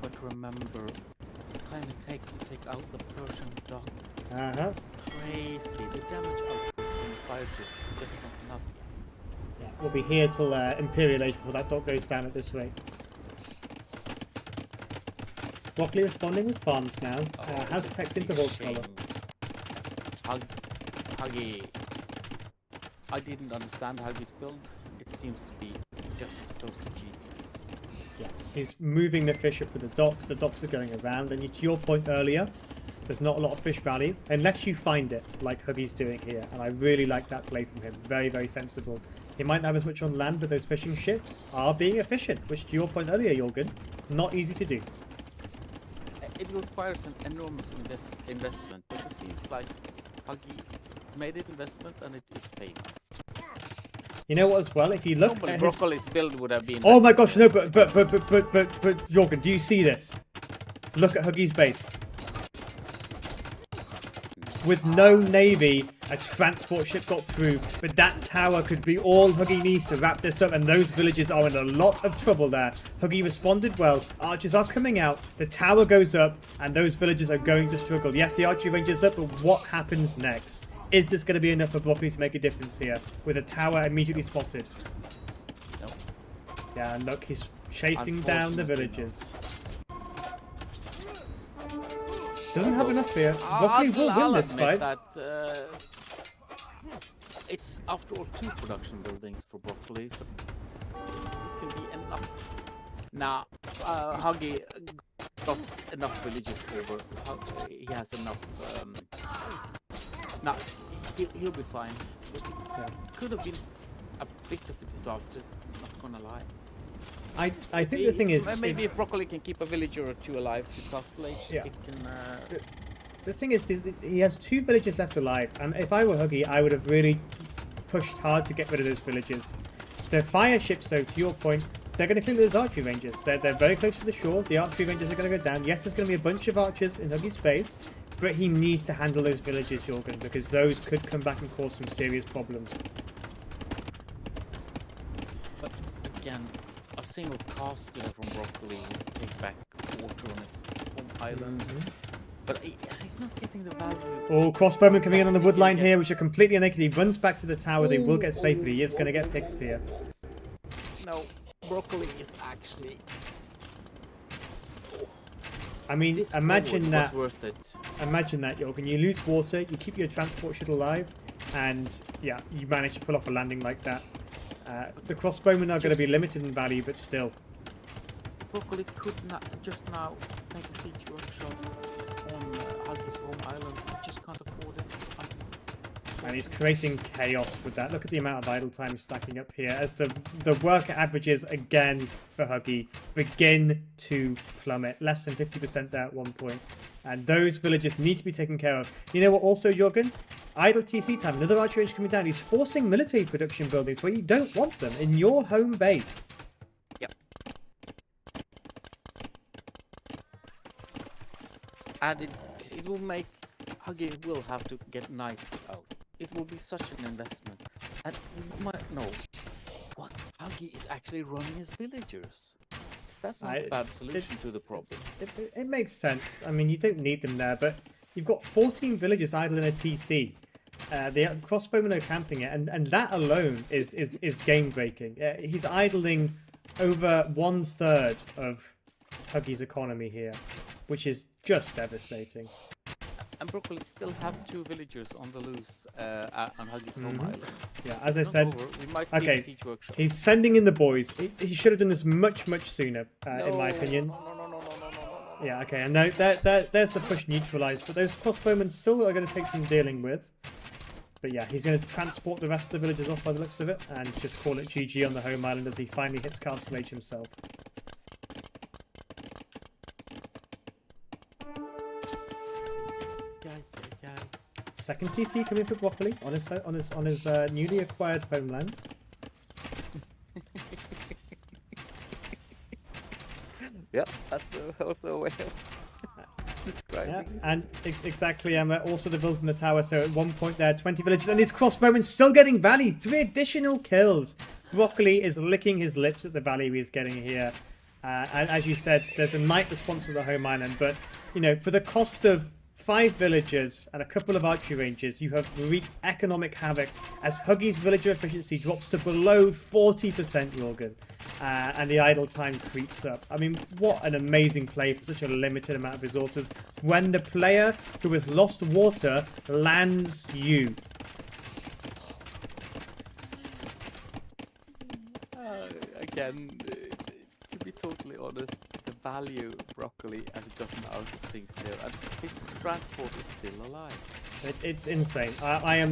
But remember, the time it takes to take out the Persian dock. Crazy. The damage output from the fire ships is just not enough. Yeah, we'll be here till Imperial Age before that dock goes down at this rate. Broccoli responding with farms now. Has teched into horsecollar. Huggy. I didn't understand Huggy's build. It seems to be just close to genius. Yeah, he's moving the fish up with the docks. The docks are going around, and to your point earlier, there's not a lot of fish value unless you find it, like Huggy's doing here. And I really like that play from him. Very, very sensible. He might not have as much on land, but those fishing ships are being efficient, which to your point earlier, Jorgen, not easy to do. It requires an enormous investment, but it seems like Huggy made an investment and it is paying off. You know what, as well, if you look Normally, at Broccoli's build would have been... Oh my gosh, no, but Jorgen, do you see this? Look at Huggy's base. With no navy, a transport ship got through, but that tower could be all Huggy needs to wrap this up, and those villages are in a lot of trouble there. Huggy responded well. Archers are coming out, the tower goes up, and those villages are going to struggle. Yes, the archery range is up, but what happens next? Is this going to be enough for Broccoli to make a difference here, with a tower immediately spotted? No. Yeah, and look, he's chasing down the villagers. Doesn't have enough here. Broccoli will win this fight. That, it's after all 2 production buildings for Broccoli, so this can be enough. Now, Huggy got enough villages over. He has enough. No, he'll be fine. It could have been a bit of a disaster. Not gonna lie. I think the thing is, maybe if Broccoli can keep a villager or two alive to Castle Age, it can. The thing is, he has 2 villagers left alive, and if I were Huggieg, I would have really pushed hard to get rid of those villagers. The fire ships, though, to your point, they're going to clear those archery ranges. They're very close to the shore. The archery ranges are going to go down. Yes, there's going to be a bunch of archers in Huggieg's base, but he needs to handle those villagers, Jorgen, because those could come back and cause some serious problems. But again, a single caster from Broccoli would take back water on his home island. But he's not getting the value. Oh, crossbowmen coming in on the wood line here, which are completely naked. He runs back to the tower. They will get safe, but he is going to get picks here. No, Broccoli is actually... I mean, imagine that. Worth it. Imagine that, Jorgen. You lose water, you keep your transport ship alive, and yeah, you manage to pull off a landing like that. The crossbowmen are going to be limited in value, but still. Broccoli could not just now make a siege workshop on Huggieg's home island. He just can't afford it. And he's creating chaos with that. Look at the amount of idle time stacking up here as the worker averages again for Huggieg begin to plummet. Less than 50% there at one point. And those villagers need to be taken care of. You know what also, Jorgen? Idle TC time. Another archery range coming down. He's forcing military production buildings where you don't want them in your home base. Yep. And it will make... Huggieg will have to get knights out. It will be such an investment. And you might know what Huggieg is actually running his villagers. That's not a bad solution to the problem. It makes sense. I mean, you don't need them there, but you've got 14 villagers idle in a TC. The crossbowmen are camping it, and that alone is game breaking. He's idling over 1/3 of Huggieg's economy here, which is just devastating. And Broccoli still have 2 villagers on the loose on Huggieg's home island. Yeah, as I said, we might see a siege workshop. He's sending in the boys. He should have done this much sooner, in my opinion. No. Yeah, okay, and there's the push neutralized, but those crossbowmen still are going to take some dealing with. But yeah, he's going to transport the rest of the villagers off by the looks of it, and just call it GG on the home island as he finally hits Castle Age himself. Second TC coming for Broccoli on his newly acquired homeland. Yep, that's also a way of describing. Yeah, and exactly. Also the villas in the tower. So at one point there, 20 villages, and his crossbowmen still getting value. 3 additional kills. Broccoli is licking his lips at the value he's getting here. And as you said, there's a knight response to the home island, but you know, for the cost of 5 villagers and a couple of archery ranges, you have wreaked economic havoc as Huggieg's villager efficiency drops to below 40%, Jorgen, and the idle time creeps up. I mean, what an amazing play for such a limited amount of resources when the player who has lost water lands you. Again, to be totally honest, the value Broccoli has gotten out of things here, and his transport is still alive. It's insane. I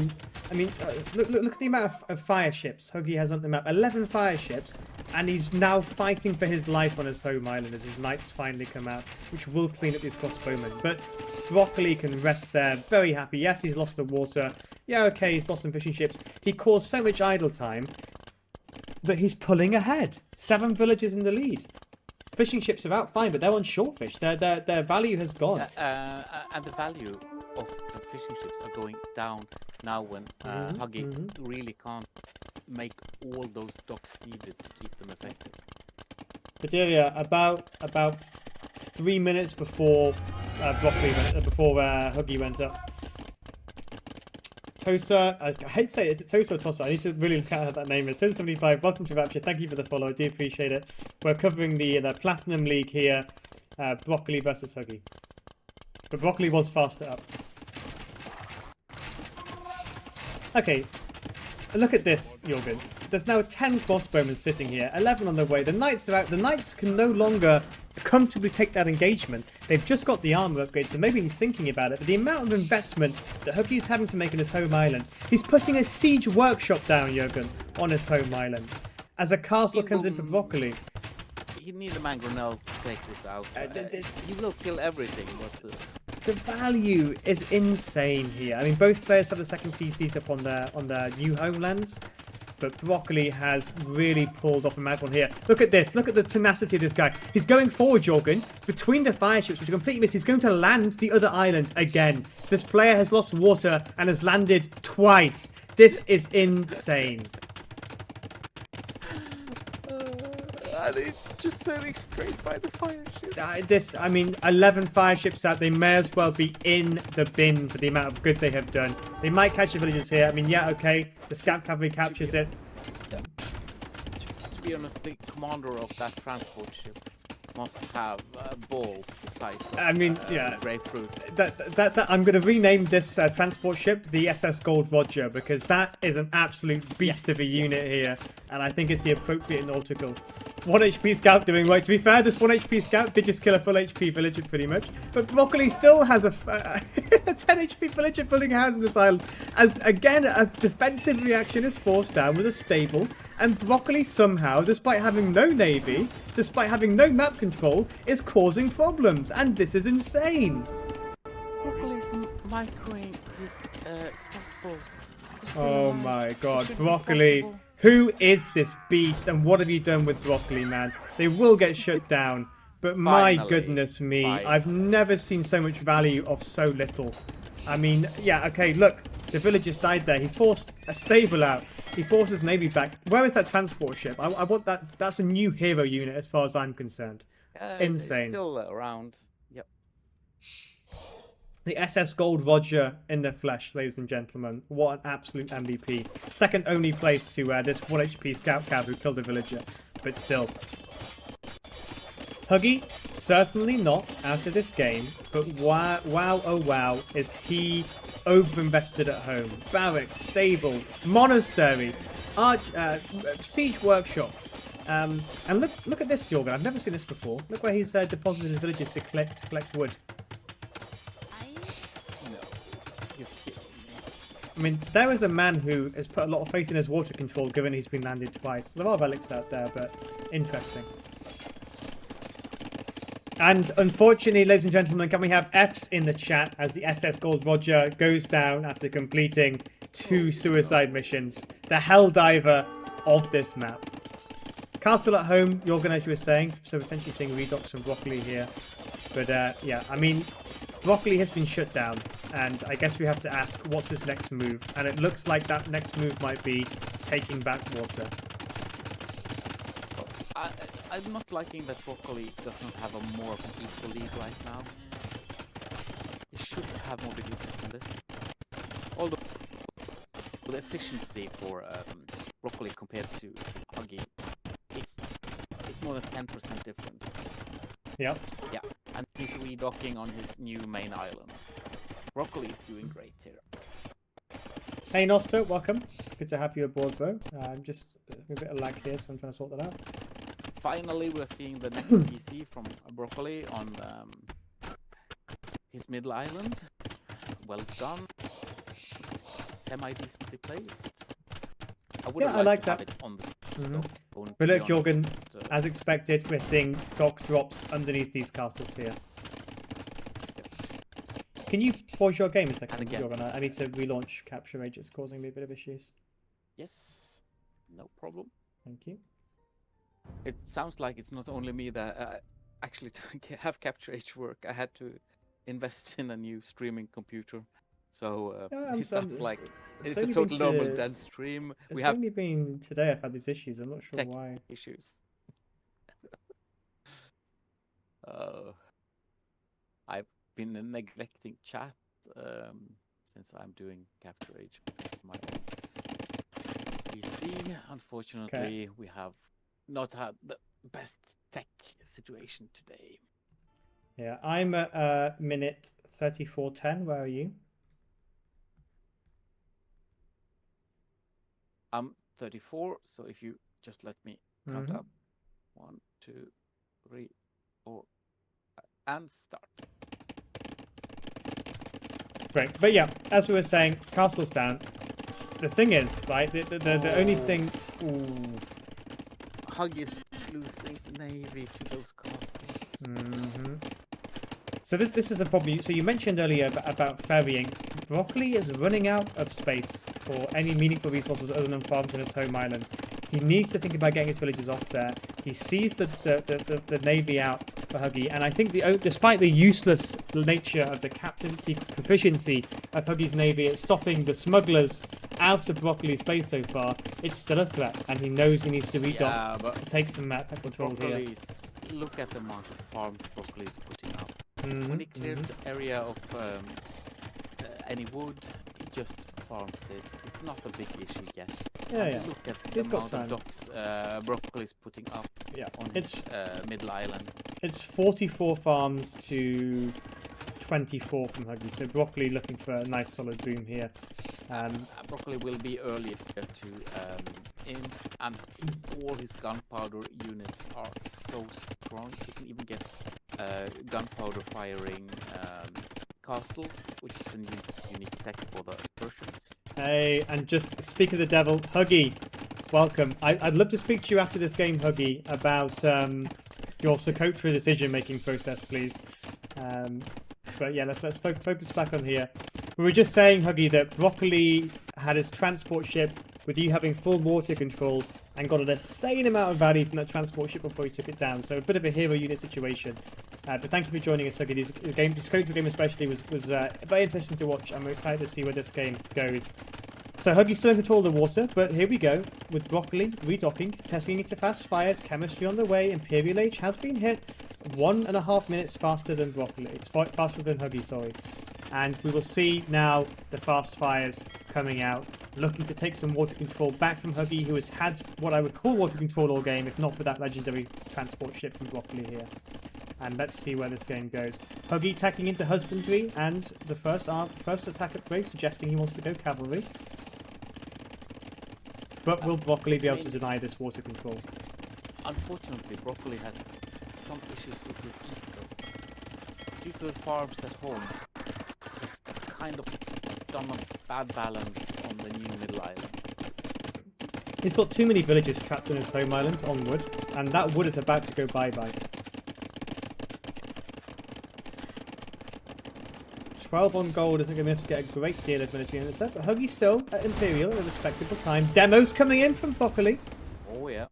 mean, look at the amount of fire ships Huggieg has on the map. 11 fire ships, and he's now fighting for his life on his home island as his knights finally come out, which will clean up these crossbowmen. But Broccoli can rest there, very happy. Yes, he's lost the water. Yeah, okay, he's lost some fishing ships. He caused so much idle time that he's pulling ahead. 7 villages in the lead. Fishing ships are out fine, but they're on shortfish. Their value has gone. And the value of the fishing ships are going down now when Huggieg really can't make all those docks needed to keep them effective. Baderia, about 3 minutes before Huggieg went up. Tosa, I hate to say it, is it Tosa or Tosa? I need to really look at how that name is. 775, welcome to Rapture. Thank you for the follow. I do appreciate it. We're covering the Platinum League here. Broccoli versus Huggieg. But Broccoli was faster up. Okay, look at this, Jorgen. There's now 10 crossbowmen sitting here, 11 on their way. The knights are out. The knights can no longer comfortably take that engagement. They've just got the armor upgrade, so maybe he's thinking about it. But the amount of investment that Huggieg is having to make on his home island, he's putting a siege workshop down, Jürgen, on his home island. As a castle comes in for Broccoli. You need a mangonel to take this out. He will kill everything, but the value is insane here. I mean, both players have the second TCs up on their new homelands, but Broccoli has really pulled off a mad one here. Look at this. Look at the tenacity of this guy. He's going forward, Jorgen, between the fire ships, which are completely missed. He's going to land the other island again. This player has lost water and has landed twice. This is insane. And he's just sailing straight by the fire ship. I mean, 11 fire ships out. They may as well be in the bin for the amount of good they have done. They might catch the villagers here. I mean, yeah, okay. The scout cavalry captures it. Yeah. To be honest, the commander of that transport ship must have balls the size of I mean, yeah. grapefruit. I'm going to rename this transport ship the SS Gold Roger, because that is an absolute beast of a unit here. And I think it's the appropriate nautical. 1 HP scout doing right. To be fair, this 1 HP scout did just kill a full HP villager pretty much. But Broccoli still has a 10 HP villager building a house on this island. As again, a defensive reaction is forced down with a stable. And Broccoli somehow, despite having no navy, despite having no map control, is causing problems. And this is insane. Broccoli's microing his crossbows. Oh my god, Broccoli. Who is this beast and what have you done with Broccoli, man? They will get shut down. But my goodness me, I've never seen so much value of so little. I mean, yeah, okay, look. The villagers died there. He forced a stable out. He forced his navy back. Where is that transport ship? I want that. That's a new hero unit as far as I'm concerned. Insane. It's still around. Yep. The SS Gold Roger in the flesh, ladies and gentlemen. What an absolute MVP. Second only place to this 1 HP scout cav who killed a villager. But still. Huggieg, certainly not out of this game. But wow, oh wow, is he overinvested at home. Barracks, stable, monastery, siege workshop. And look at this, Jorgen. I've never seen this before. Look where he's deposited his villagers to collect wood. I mean, there is a man who has put a lot of faith in his water control, given he's been landed twice. There are relics out there, but interesting. And unfortunately, ladies and gentlemen, can we have Fs in the chat as the SS Gold Roger goes down after completing 2 suicide missions? The Helldiver of this map. Castle at home, Jorgen, as you were saying, so potentially seeing redocks from Broccoli here. But yeah, I mean, Broccoli has been shut down, and I guess we have to ask, what's his next move? And it looks like that next move might be taking back water. I'm not liking that Broccoli does not have a more equal lead right now. He should have more villages than this. Although the efficiency for Broccoli compared to Huggieg is more than 10% difference. Yeah. Yeah, and he's redocking on his new main island. Broccoli is doing great here. Hey Nosto, welcome. Good to have you aboard, bro. I'm just a bit of lag here, so I'm trying to sort that out. Finally, we're seeing the next TC from Broccoli on his middle island. Well done. Semi-decently placed. I like that. Have it on the stone, but look, Jorgen, as expected, we're seeing dock drops underneath these castles here. Can you pause your game a second, Jorgen? I need to relaunch Capture Age. It's causing me a bit of issues. Yes, no problem. Thank you. It sounds like it's not only me that actually to have Capture Age work, I had to invest in a new streaming computer. So it sounds like it's a total normal dense stream. It's only been today I've had these issues. I'm not sure why. Issues. I've been neglecting chat since I'm doing Capture Age. My PC, unfortunately, we have not had the best tech situation today. Yeah, I'm at minute 34:10. Where are you? I'm 34, so if you just let me count up. 1, 2, 3, Oh, and start. Great. But yeah, as we were saying, castle's down. The thing is, right, the only thing... Ooh. Huggieg is losing navy to those castles. Mm-hmm. So this is the problem. So you mentioned earlier about ferrying. Broccoli is running out of space for any meaningful resources other than farms on his home island. He needs to think about getting his villagers off there. He sees the navy out for Huggieg, and I think despite the useless nature of the captaincy proficiency of Huggieg's navy at stopping the smugglers out of Broccoli's base so far, it's still a threat, and he knows he needs to redock to take some map control here. Look at the amount of farms Broccoli is putting up. When he clears the area of any wood, he just farms it. It's not a big issue yet. Yeah. Look at the amount of docks Broccoli is putting up on its middle island. It's 44 farms to 24 from Huggieg, so Broccoli looking for a nice solid boom here. Broccoli will be earlier to in, and all his gunpowder units are so strong. He can even get gunpowder firing castles, which is a unique tech for the Persians. Hey, and just speak of the devil, Huggieg, welcome. I'd love to speak to you after this game, Huggieg, about your Socotra decision-making process, please. But yeah, let's focus back on here. We were just saying, Huggieg, that Broccoli had his transport ship with you having full water control and got an insane amount of value from that transport ship before he took it down. So a bit of a hero unit situation. But thank you for joining us, Huggieg. The Socotra game especially was very interesting to watch. I'm excited to see where this game goes. So Huggieg's still in control of the water, but here we go with Broccoli redocking, testing into fast fires, chemistry on the way. Imperial Age has been hit 1.5 minutes faster than Broccoli. It's faster than Huggieg, sorry. And we will see now the fast fires coming out, looking to take some water control back from Huggieg, who has had what I would call water control all game, if not for that legendary transport ship from Broccoli here. And let's see where this game goes. Huggieg attacking into husbandry, and the first attack upgrade suggesting he wants to go cavalry. But will Broccoli be able to deny this water control? Unfortunately, Broccoli has some issues with his eco. Due to the farms at home, it's kind of done a bad balance on the new middle island. He's got too many villagers trapped on his home island on wood, and that wood is about to go bye-bye. 12 on gold isn't going to be able to get a great deal of military units there, but Huggieg still at Imperial at a respectable time. Demos coming in from Broccoli. Oh yeah.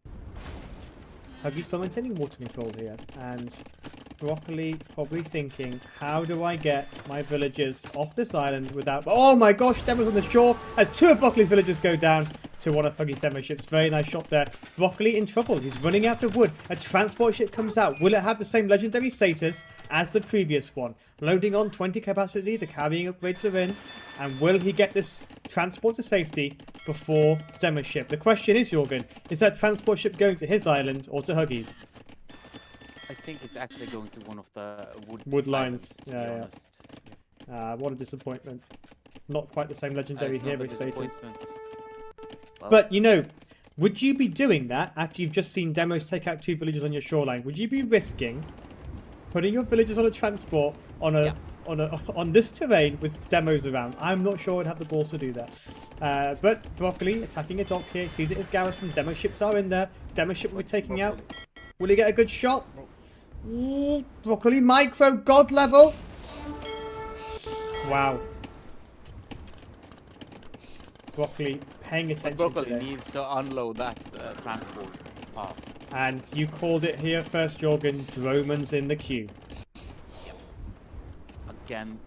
Huggieg still maintaining water control here, and Broccoli probably thinking, how do I get my villagers off this island without... Oh my gosh, demos on the shore as two of Broccoli's villagers go down to one of Huggieg's demo ships. Very nice shot there. Broccoli in trouble. He's running out of wood. A transport ship comes out. Will it have the same legendary status as the previous one? Loading on 20 capacity. The carrying upgrades are in. And will he get this transport to safety before the demo ship? The question is, Jorgen, is that transport ship going to his island or to Huggieg's? I think it's actually going to one of the wood lines. Yeah. What a disappointment. Not quite the same legendary hero status. Well, but, you know, would you be doing that after you've just seen demos take out two villagers on your shoreline? Would you be risking putting your villagers on a transport on this terrain with demos around? I'm not sure I'd have the balls to do that. But Broccoli attacking a dock here, sees it as garrison. Demo ships are in there. Demo ship will be taking out. Will he get a good shot? Ooh, Broccoli micro god level. Wow. Broccoli paying attention. Broccoli needs to unload that transport fast. And you called it here first, Jorgen. Droman's in the queue. Yep. Again,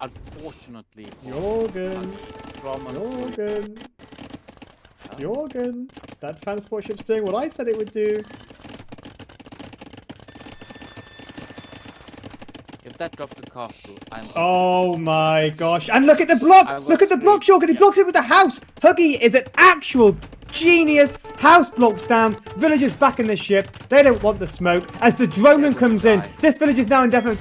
unfortunately. Jorgen. Jorgen. That transport ship's doing what I said it would do. If that drops a castle, I'm... Oh my gosh. And look at the block! Look at the block, Jorgen! He blocks it with the house! Huggieg is an actual genius! House blocks down, villagers back in the ship. They don't want the smoke. As the Droman comes in, this village is now indefinite.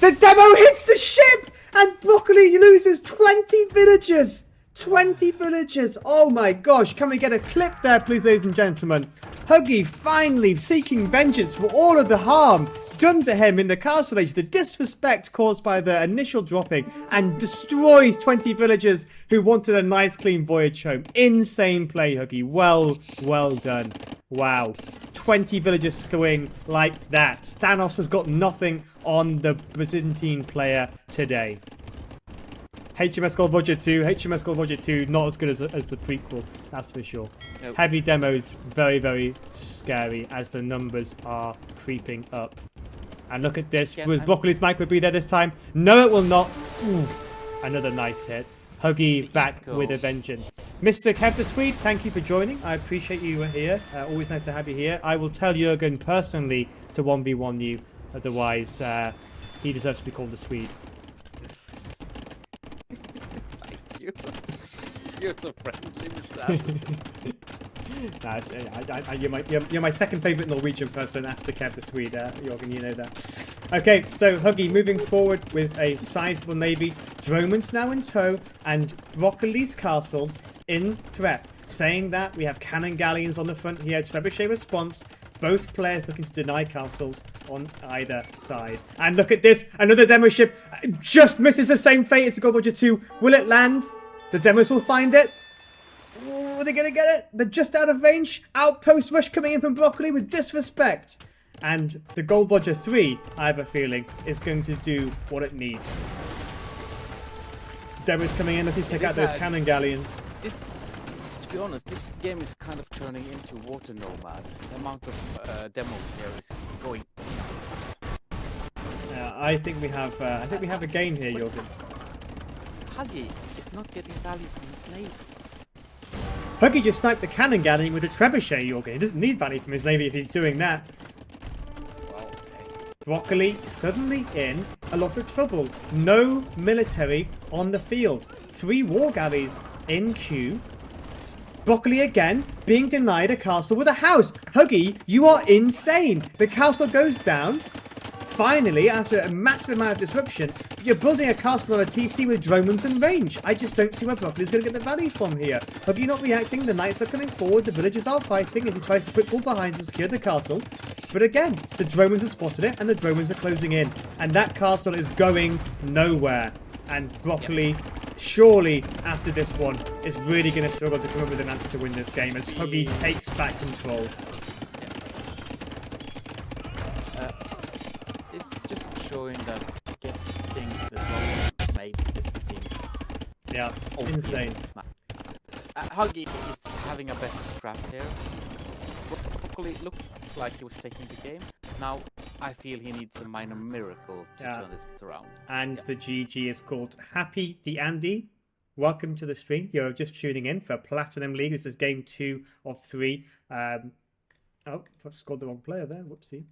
The demo hits the ship! And Broccoli loses 20 villagers! 20 villagers! Oh my gosh, can we get a clip there, please, ladies and gentlemen? Huggieg finally seeking vengeance for all of the harm done to him in the castle age, the disrespect caused by the initial dropping, and destroys 20 villagers who wanted a nice clean voyage home. Insane play, Huggieg. Well done. Wow. 20 villagers swing like that. Thanos has got nothing on the Byzantine player today. HMS Gold Roger 2. HMS Gold Roger 2, not as good as the prequel, that's for sure. Nope. Heavy demos, very scary as the numbers are creeping up. And look at this. Was Broccoli's mic will be there this time? No, it will not. Ooh, another nice hit. Huggieg back with a vengeance. Mr. Kev the Swede, thank you for joining. I appreciate you here. Always nice to have you here. I will tell Jurgen personally to 1v1 you. Otherwise, he deserves to be called the Swede. Thank you. You're so friendly, Mr. You're my second favourite Norwegian person after Kev the Swede, Jürgen, you know that. Okay, so Huggieg moving forward with a sizable navy. Dromon's now in tow, and Broccoli's castles in threat. Saying that, we have cannon galleons on the front here. Trebuchet response. Both players looking to deny castles on either side. And look at this, another demo ship just misses the same fate as the Gold Roger 2. Will it land? The demos will find it. Are they going to get it? They're just out of range. Outpost rush coming in from Broccoli with disrespect. And the Gold Roger 3, I have a feeling, is going to do what it needs. Demos coming in, looking to take out those cannon galleons. To be honest, this game is kind of turning into Water Nomad. The amount of demos here is going nuts. I think we have a game here, Jürgen. Huggieg is not getting value from his navy. Huggieg just sniped the cannon galleon with a trebuchet, Jürgen. He doesn't need value from his navy if he's doing that. Well, okay. Broccoli suddenly in a lot of trouble. No military on the field. 3 war galleys in queue. Broccoli again being denied a castle with a house. Huggieg, you are insane. The castle goes down. Finally, after a massive amount of disruption, you're building a castle on a TC with Dromans in range. I just don't see where Broccoli's going to get the value from here. Huggieg not reacting, the knights are coming forward, the villagers are fighting as he tries to put ball behind to secure the castle. But again, the Dromans have spotted it and the Dromans are closing in. And that castle is going nowhere. And Broccoli, surely after this one, is really going to struggle to come up with an answer to win this game as Huggieg takes back control. Showing that getting the Romans made this team. Yeah, insane. Huggieg is having a better scrap here. Broccoli looked like he was taking the game. Now I feel he needs a minor miracle to turn this around. And the GG is called Happy the Andy. Welcome to the stream. You're just tuning in for Platinum League. This is game 2 of 3. Oh, I scored the wrong player there. Whoopsie.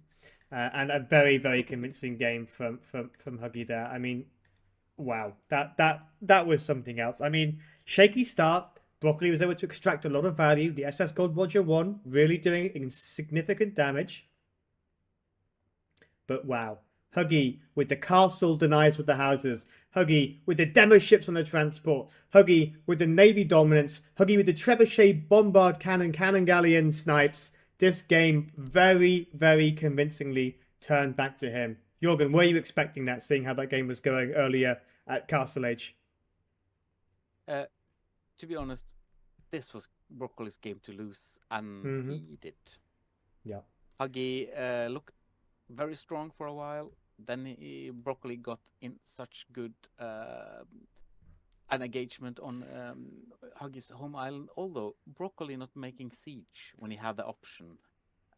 And a very convincing game from Huggieg there. I mean, wow, that was something else. I mean, shaky start. Broccoli was able to extract a lot of value. The SS Gold Roger 1 really doing significant damage. But wow, Huggieg with the castle denies with the houses. Huggieg with the demo ships on the transport. Huggieg with the navy dominance. Huggieg with the trebuchet bombard cannon galleon snipes. This game very convincingly turned back to him. Jürgen, were you expecting that, seeing how that game was going earlier at Castle Age? To be honest, this was Broccoli's game to lose, and he did. Yeah. Huggieg looked very strong for a while. Then Broccoli got in such good an engagement on Huggieg's home island, although Broccoli not making siege when he had the option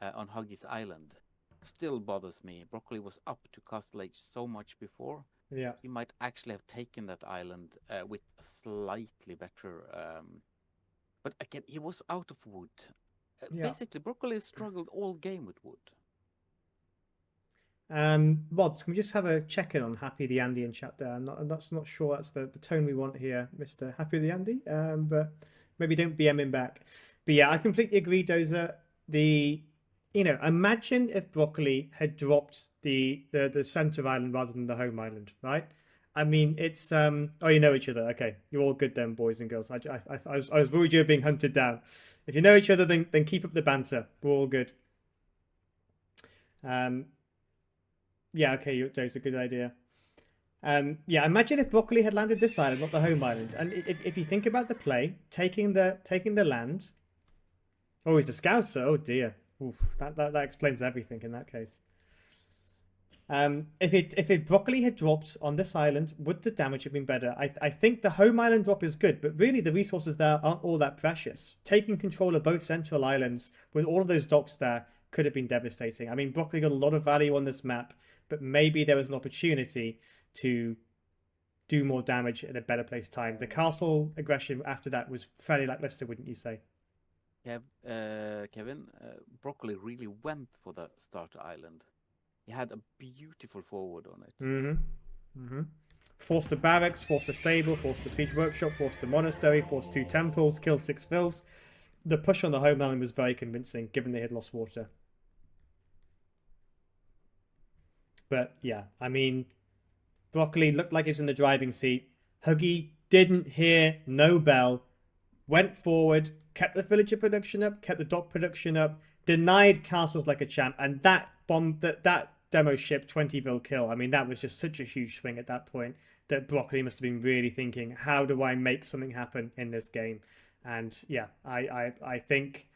on Huggieg's island still bothers me. Broccoli was up to Castle Age so much before. Yeah, he might actually have taken that island with a slightly better. But again, he was out of wood. Basically, Broccoli struggled all game with wood. Mods, can we just have a check-in on Happy the Andy in chat there? I'm not sure that's the tone we want here, Mr. Happy the Andy. But maybe don't BM him back. But yeah, I completely agree, Dozer. Imagine if Broccoli had dropped the center island rather than the home island, right? I mean, it's oh, you know each other. Okay, you're all good then, boys and girls. I was worried you were being hunted down. If you know each other, then keep up the banter. We're all good. Yeah, okay, that's a good idea. Yeah, imagine if Broccoli had landed this island, not the home island. And if you think about the play, taking the land. Oh, he's a scouser. Oh dear. Oof, that explains everything in that case. If Broccoli had dropped on this island, would the damage have been better? I think the home island drop is good, but really the resources there aren't all that precious. Taking control of both central islands with all of those docks there could have been devastating. I mean, Broccoli got a lot of value on this map, but maybe there was an opportunity to do more damage at a better place time. The castle aggression after that was fairly lackluster, wouldn't you say? Kevin, Broccoli really went for the starter island. He had a beautiful forward on it. Forced a barracks, forced a stable, forced a siege workshop, forced a monastery, forced 2 temples, killed 6 vills. The push on the home island was very convincing, given they had lost water. But yeah, I mean, Broccoli looked like he was in the driving seat. Huggieg didn't hear no bell, went forward, kept the villager production up, kept the dock production up, denied castles like a champ, and that demo ship 20 kill. I mean, that was just such a huge swing at that point that Broccoli must have been really thinking, how do I make something happen in this game? And yeah, I think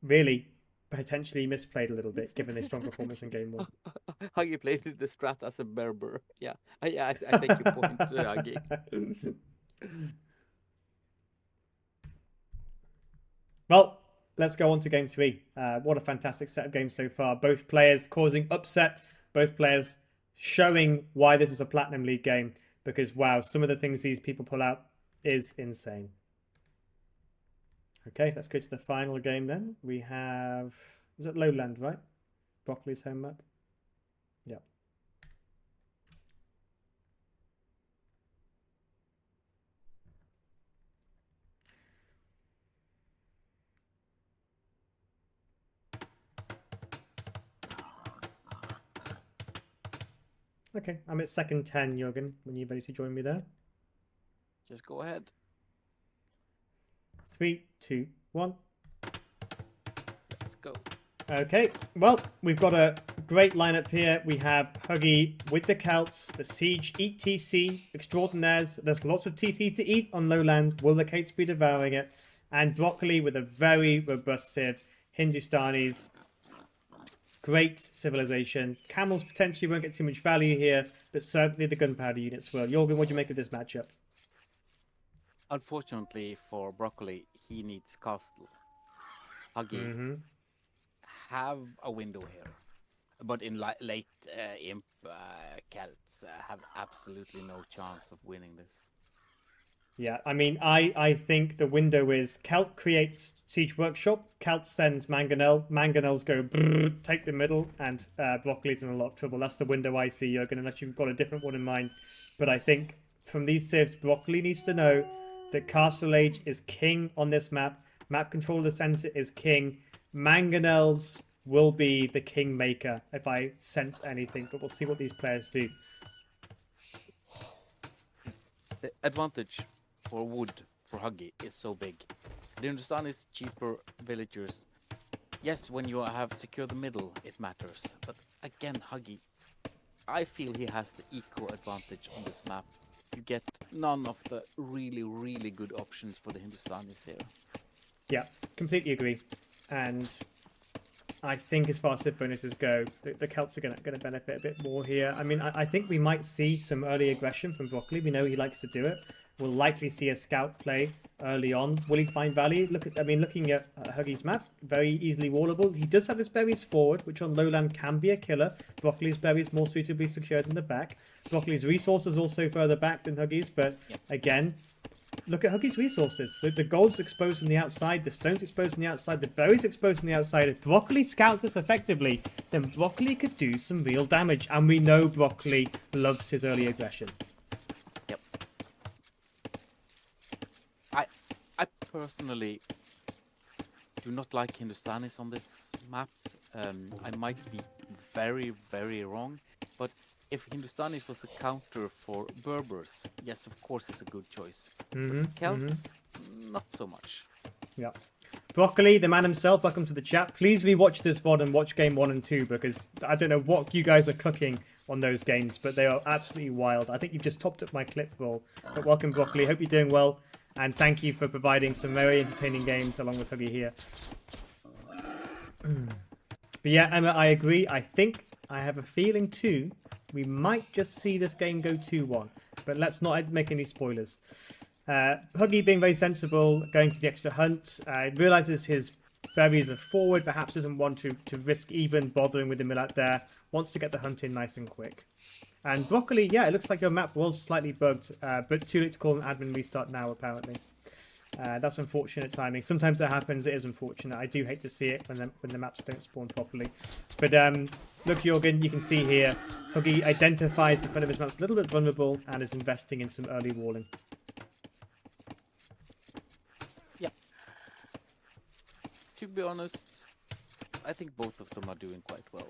really potentially misplayed a little bit given his strong performance in game 1. How you played the strat as a Berber. Yeah, I think you point to Huggieg. Well, let's go on to game 3. What a fantastic set of games so far. Both players causing upset. Both players showing why this is a Platinum League game. Because, wow, some of the things these people pull out is insane. Okay, let's go to the final game then. We have... Is it Lowland, right? Broccoli's home map. Yeah. Okay, I'm at second 10, Jürgen, when you're ready to join me there. Just go ahead. 3, 2, 1. Let's go. Okay, well, we've got a great lineup here. We have Huggieg with the Celts, the Siege, eat TC, Extraordinaires. There's lots of TC to eat on Lowland. Will the Cates be devouring it? And Broccoli with a very robust civ. Hindustanis, great civilization. Camels potentially won't get too much value here, but certainly the gunpowder units will. Jorgen, what do you make of this matchup? Unfortunately for Broccoli, he needs castle. Huggieg have a window here, but in late Imp, Celts have absolutely no chance of winning this. Yeah, I mean, I think the window is Celt creates Siege Workshop, Celt sends Mangonel, Mangonels go brrr, take the middle, and Broccoli's in a lot of trouble. That's the window I see, Jürgen, unless you've got a different one in mind. But I think from these civs, Broccoli needs to know that Castle Age is king on this map. Map control of the center is king. Mangonels will be the king maker if I sense anything, but we'll see what these players do. The advantage for wood for Huggieg is so big. The understand is cheaper villagers. Yes, when you have secured the middle, it matters. But again, Huggieg, I feel he has the equal advantage on this map. You get none of the really, really good options for the Hindustanis here. Yeah, completely agree. And I think as far as civ bonuses go, the Celts are going to benefit a bit more here. I mean, I think we might see some early aggression from Broccoli. We know he likes to do it. We'll likely see a scout play early on. Will he find value? Looking at Huggieg's map, very easily wallable. He does have his berries forward, which on Lowland can be a killer. Broccoli's berries more suitably secured in the back. Broccoli's resources also further back than Huggieg's, but again, look at Huggieg's resources. The gold's exposed on the outside, the stone's exposed on the outside, the berry's exposed on the outside. If Broccoli scouts this effectively, then Broccoli could do some real damage. And we know Broccoli loves his early aggression. Yep. I personally do not like Hindustanis on this map. I might be very, very wrong, but if Hindustanis was a counter for Berbers, yes, of course it's a good choice. Celts, not so much. Yeah. Broccoli, the man himself, welcome to the chat. Please rewatch this VOD and watch game 1 and 2 because I don't know what you guys are cooking on those games, but they are absolutely wild. I think you've just topped up my clip roll. But welcome, Broccoli. Hope you're doing well. And thank you for providing some very entertaining games along with Huggieg here. But yeah, Emma, I agree. I think I have a feeling too. We might just see this game go 2-1. But let's not make any spoilers. Huggieg being very sensible, going for the extra hunt, realizes his berries are forward, perhaps doesn't want to risk even bothering with the mill out there, wants to get the hunt in nice and quick. And Broccoli, yeah, it looks like your map was slightly bugged, but too late to call an admin restart now, apparently. That's unfortunate timing. Sometimes that happens, it is unfortunate. I do hate to see it when the maps don't spawn properly. But look, Jorgen, you can see here, Huggieg identifies the front of his map's a little bit vulnerable and is investing in some early walling. To be honest, I think both of them are doing quite well.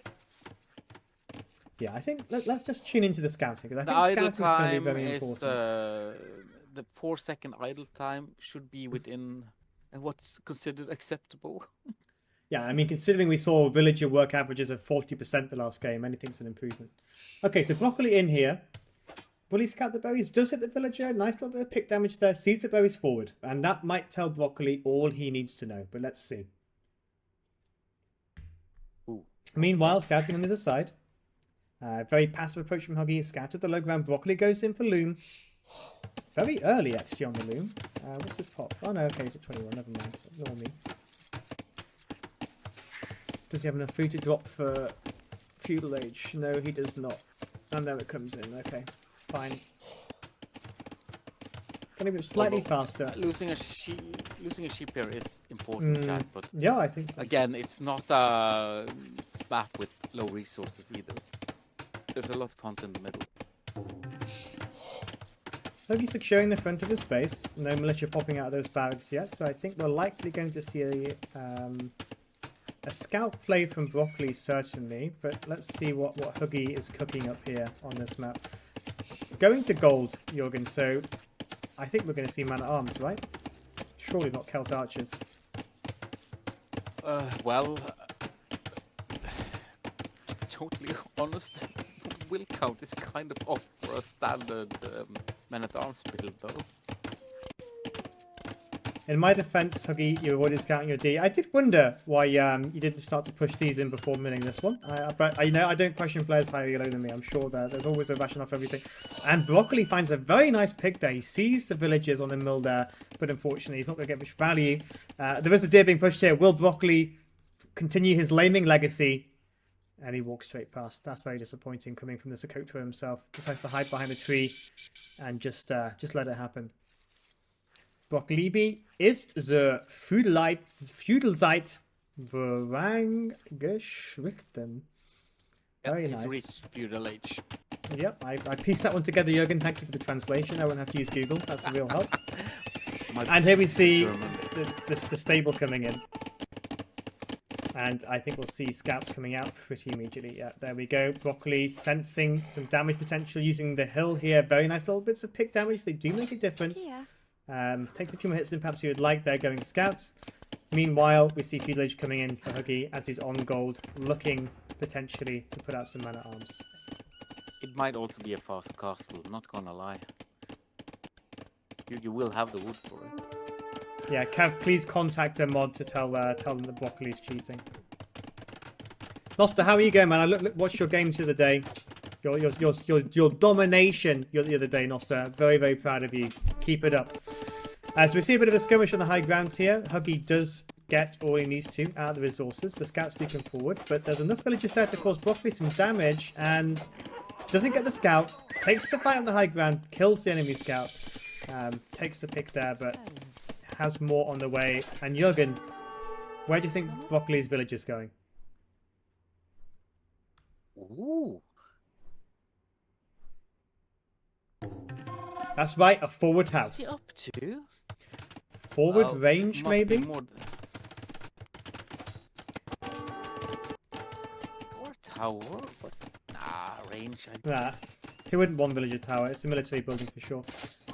Yeah, I think let's just tune into the scouting. Because The I think idle scouting is going to be time very is important. the 4-second idle time should be within what's considered acceptable. Yeah, I mean, considering we saw villager work averages of 40% the last game, anything's an improvement. Okay, so Broccoli in here. Will he scout the berries? Does hit the villager. Nice little bit of pick damage there. Sees the berries forward. And that might tell Broccoli all he needs to know. But let's see. Ooh. Meanwhile, scouting on the other side. Very passive approach from Huggieg. Scouted the low ground. Broccoli goes in for loom. Very early, actually, on the loom. What's his pop? Oh, no. Okay, it's at 21. Never mind. Ignore me. Does he have enough food to drop for feudal age? No, he does not. And there it comes in. Okay. Fine. Gonna be slightly faster. Losing a sheep here is important, Jack, but yeah, I think so. Again, it's not a map with low resources either. There's a lot of hunt in the middle. Huggieg securing the front of his base. No militia popping out of those barracks yet, so I think we're likely going to see a scout play from Broccoli, certainly. But let's see what Huggieg is cooking up here on this map. Going to gold, Jorgen, so I think we're going to see man-at-arms, right? Surely not Celt archers. Well, totally honest, will count is kind of off for a standard man-at-arms build, though. In my defense, Huggieg, you avoided scouting your D. I did wonder why you didn't start to push these in before milling this one. But I don't question players higher or lower than me. I'm sure there's always a rationale for everything. And Broccoli finds a very nice pick there. He sees the villagers on the mill there, but unfortunately, he's not going to get much value. There is a deer being pushed here. Will Broccoli continue his laming legacy? And he walks straight past. That's very disappointing coming from the Socotra himself. Decides to hide behind a tree and just let it happen. Broccoliebe ist the Feudalzeit vorangeschritten. Very nice. He's reached feudal age. Yep, I pieced that one together, Jürgen. Thank you for the translation. I won't have to use Google. That's a real help. And here we see the stable coming in. And I think we'll see scouts coming out pretty immediately. Yeah, there we go. Broccoli sensing some damage potential using the hill here. Very nice little bits of pick damage. They do make a difference. Yeah. Takes a few more hits than perhaps you would like there going scouts. Meanwhile, we see feudal age coming in for Huggieg as he's on gold, looking potentially to put out some man-at-arms. It might also be a fast castle, not gonna lie. You will have the wood for it. Yeah, Kev, please contact a mod to tell them that Broccoli's cheating. Noster, how are you going, man? Look, watched your games the other day. Your domination the other day, Noster. Very, very proud of you. Keep it up. So we see a bit of a skirmish on the high ground here. Huggieg does get all he needs to out of the resources. The scouts do come forward, but there's enough villagers there to cause Broccoli some damage, and doesn't get the scout. Takes the fight on the high ground, kills the enemy scout. Takes the pick there, but has more on the way. And Jürgen, where do you think Broccoli's village is going? Ooh. That's right, a forward house. What's he up to? Forward range, maybe? Or tower, but range, I guess. Who wouldn't want Villager Tower? It's a military building for sure.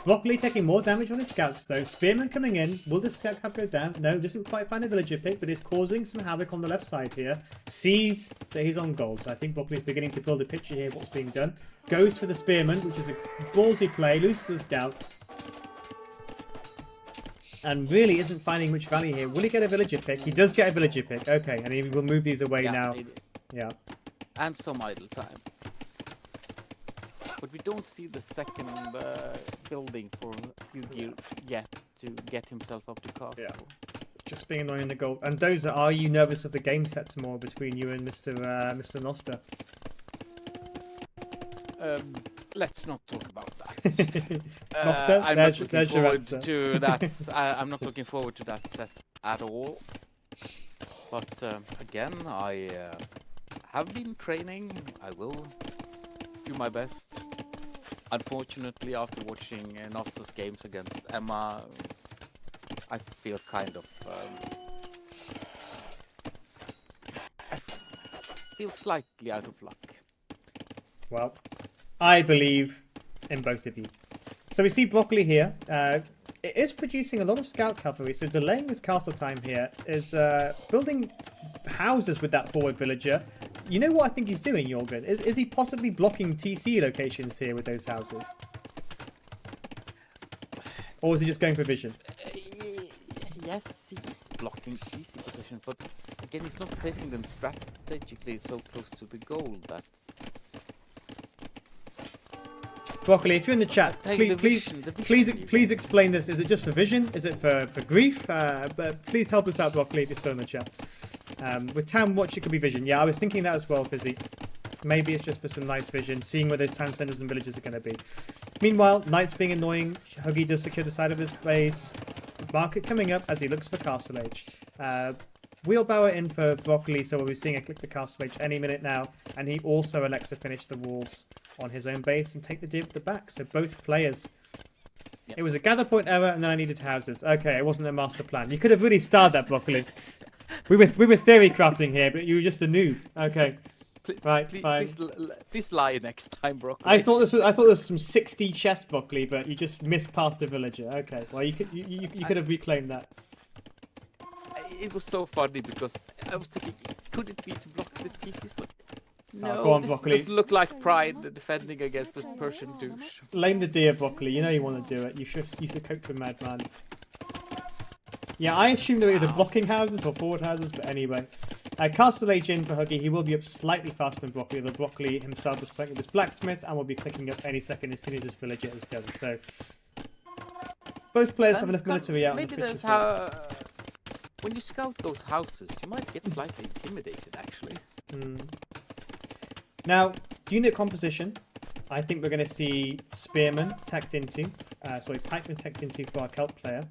Broccoli taking more damage on his scouts though. Spearman coming in. Will the scout cap go down? No, doesn't quite find a villager pick, but is causing some havoc on the left side here. Sees that he's on goal, so I think Broccoli's beginning to build a picture here of what's being done. Goes for the Spearman, which is a ballsy play. Loses the scout. And really isn't finding much value here. Will he get a villager pick? He does get a villager pick. Okay, and he will move these away now. Maybe. Yeah. And some idle time. But we don't see the second building for Huggieg yet to get himself up to castle. Yeah. Just being annoying the goal. And Dozer, are you nervous of the game sets more between you and Mr. Noster? Let's not talk about that. Noster, I'm not looking forward answer. to that. I'm not looking forward to that set at all. But again, I have been training. I will do my best. Unfortunately, after watching Noster's games against Emma, I feel kind of I feel slightly out of luck. Well, I believe in both of you. So we see Broccoli here. It is producing a lot of scout cavalry, so delaying this castle time here is building houses with that forward villager. You know what I think he's doing, Jorgen? Is he possibly blocking TC locations here with those houses? Or is he just going for vision? Yes, he's blocking TC position, but again, he's not placing them strategically so close to the goal that... Broccoli, if you're in the chat, please explain this. Is it just for vision? Is it for grief? But please help us out, Broccoli, if you're still in the chat. With Town Watch, it could be vision. Yeah, I was thinking that as well, Fizzy. Maybe it's just for some nice vision, seeing where those town centers and villages are going to be. Meanwhile, Knight's being annoying. Huggieg does secure the side of his base. Market coming up as he looks for Castle Age. Wheelbarrow in for Broccoli, so we'll be seeing a click to Castle Age any minute now. And he also elects to finish the walls on his own base and take the deal at the back. So both players. Yep. It was a gather point error, and then I needed houses. Okay, it wasn't a master plan. You could have really starred that, Broccoli. We were theory crafting here, but you were just a noob. Okay. Right, fine. Please lie next time, Broccoli. I thought this was some 60 chess, Broccoli, but you just missed past a villager. Okay, well you could have reclaimed that. It was so funny because I was thinking, could it be to block the TCs? But no, go on, this Broccoli. does look like Pride defending against the Persian douche. Lame the deer, Broccoli. You know you want to do it. You should cope to a madman. Yeah, I assume they were either blocking houses or forward houses, but anyway. Castle Age in for Huggieg. He will be up slightly faster than Broccoli. The Broccoli himself is playing with his blacksmith and will be clicking up any second as soon as his villager is done. So both players have enough military out on the pitch as well. When you scout those houses, you might get slightly intimidated, actually. Now, unit composition. I think we're going to see Spearman tacked into. Pikeman tacked into for our Celt player.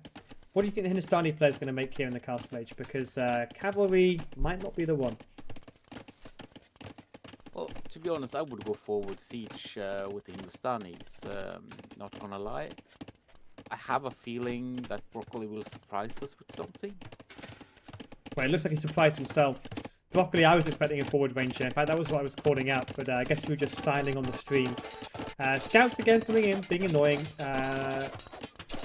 What do you think the Hindustani player is going to make here in the Castle Age? Because cavalry might not be the one. Well, to be honest, I would go forward siege with the Hindustanis. Not gonna lie. I have a feeling that Broccoli will surprise us with something. Well, it looks like he surprised himself. Broccoli, I was expecting a forward range here. In fact, that was what I was calling out, but I guess we were just styling on the stream. Scouts again coming in, being annoying.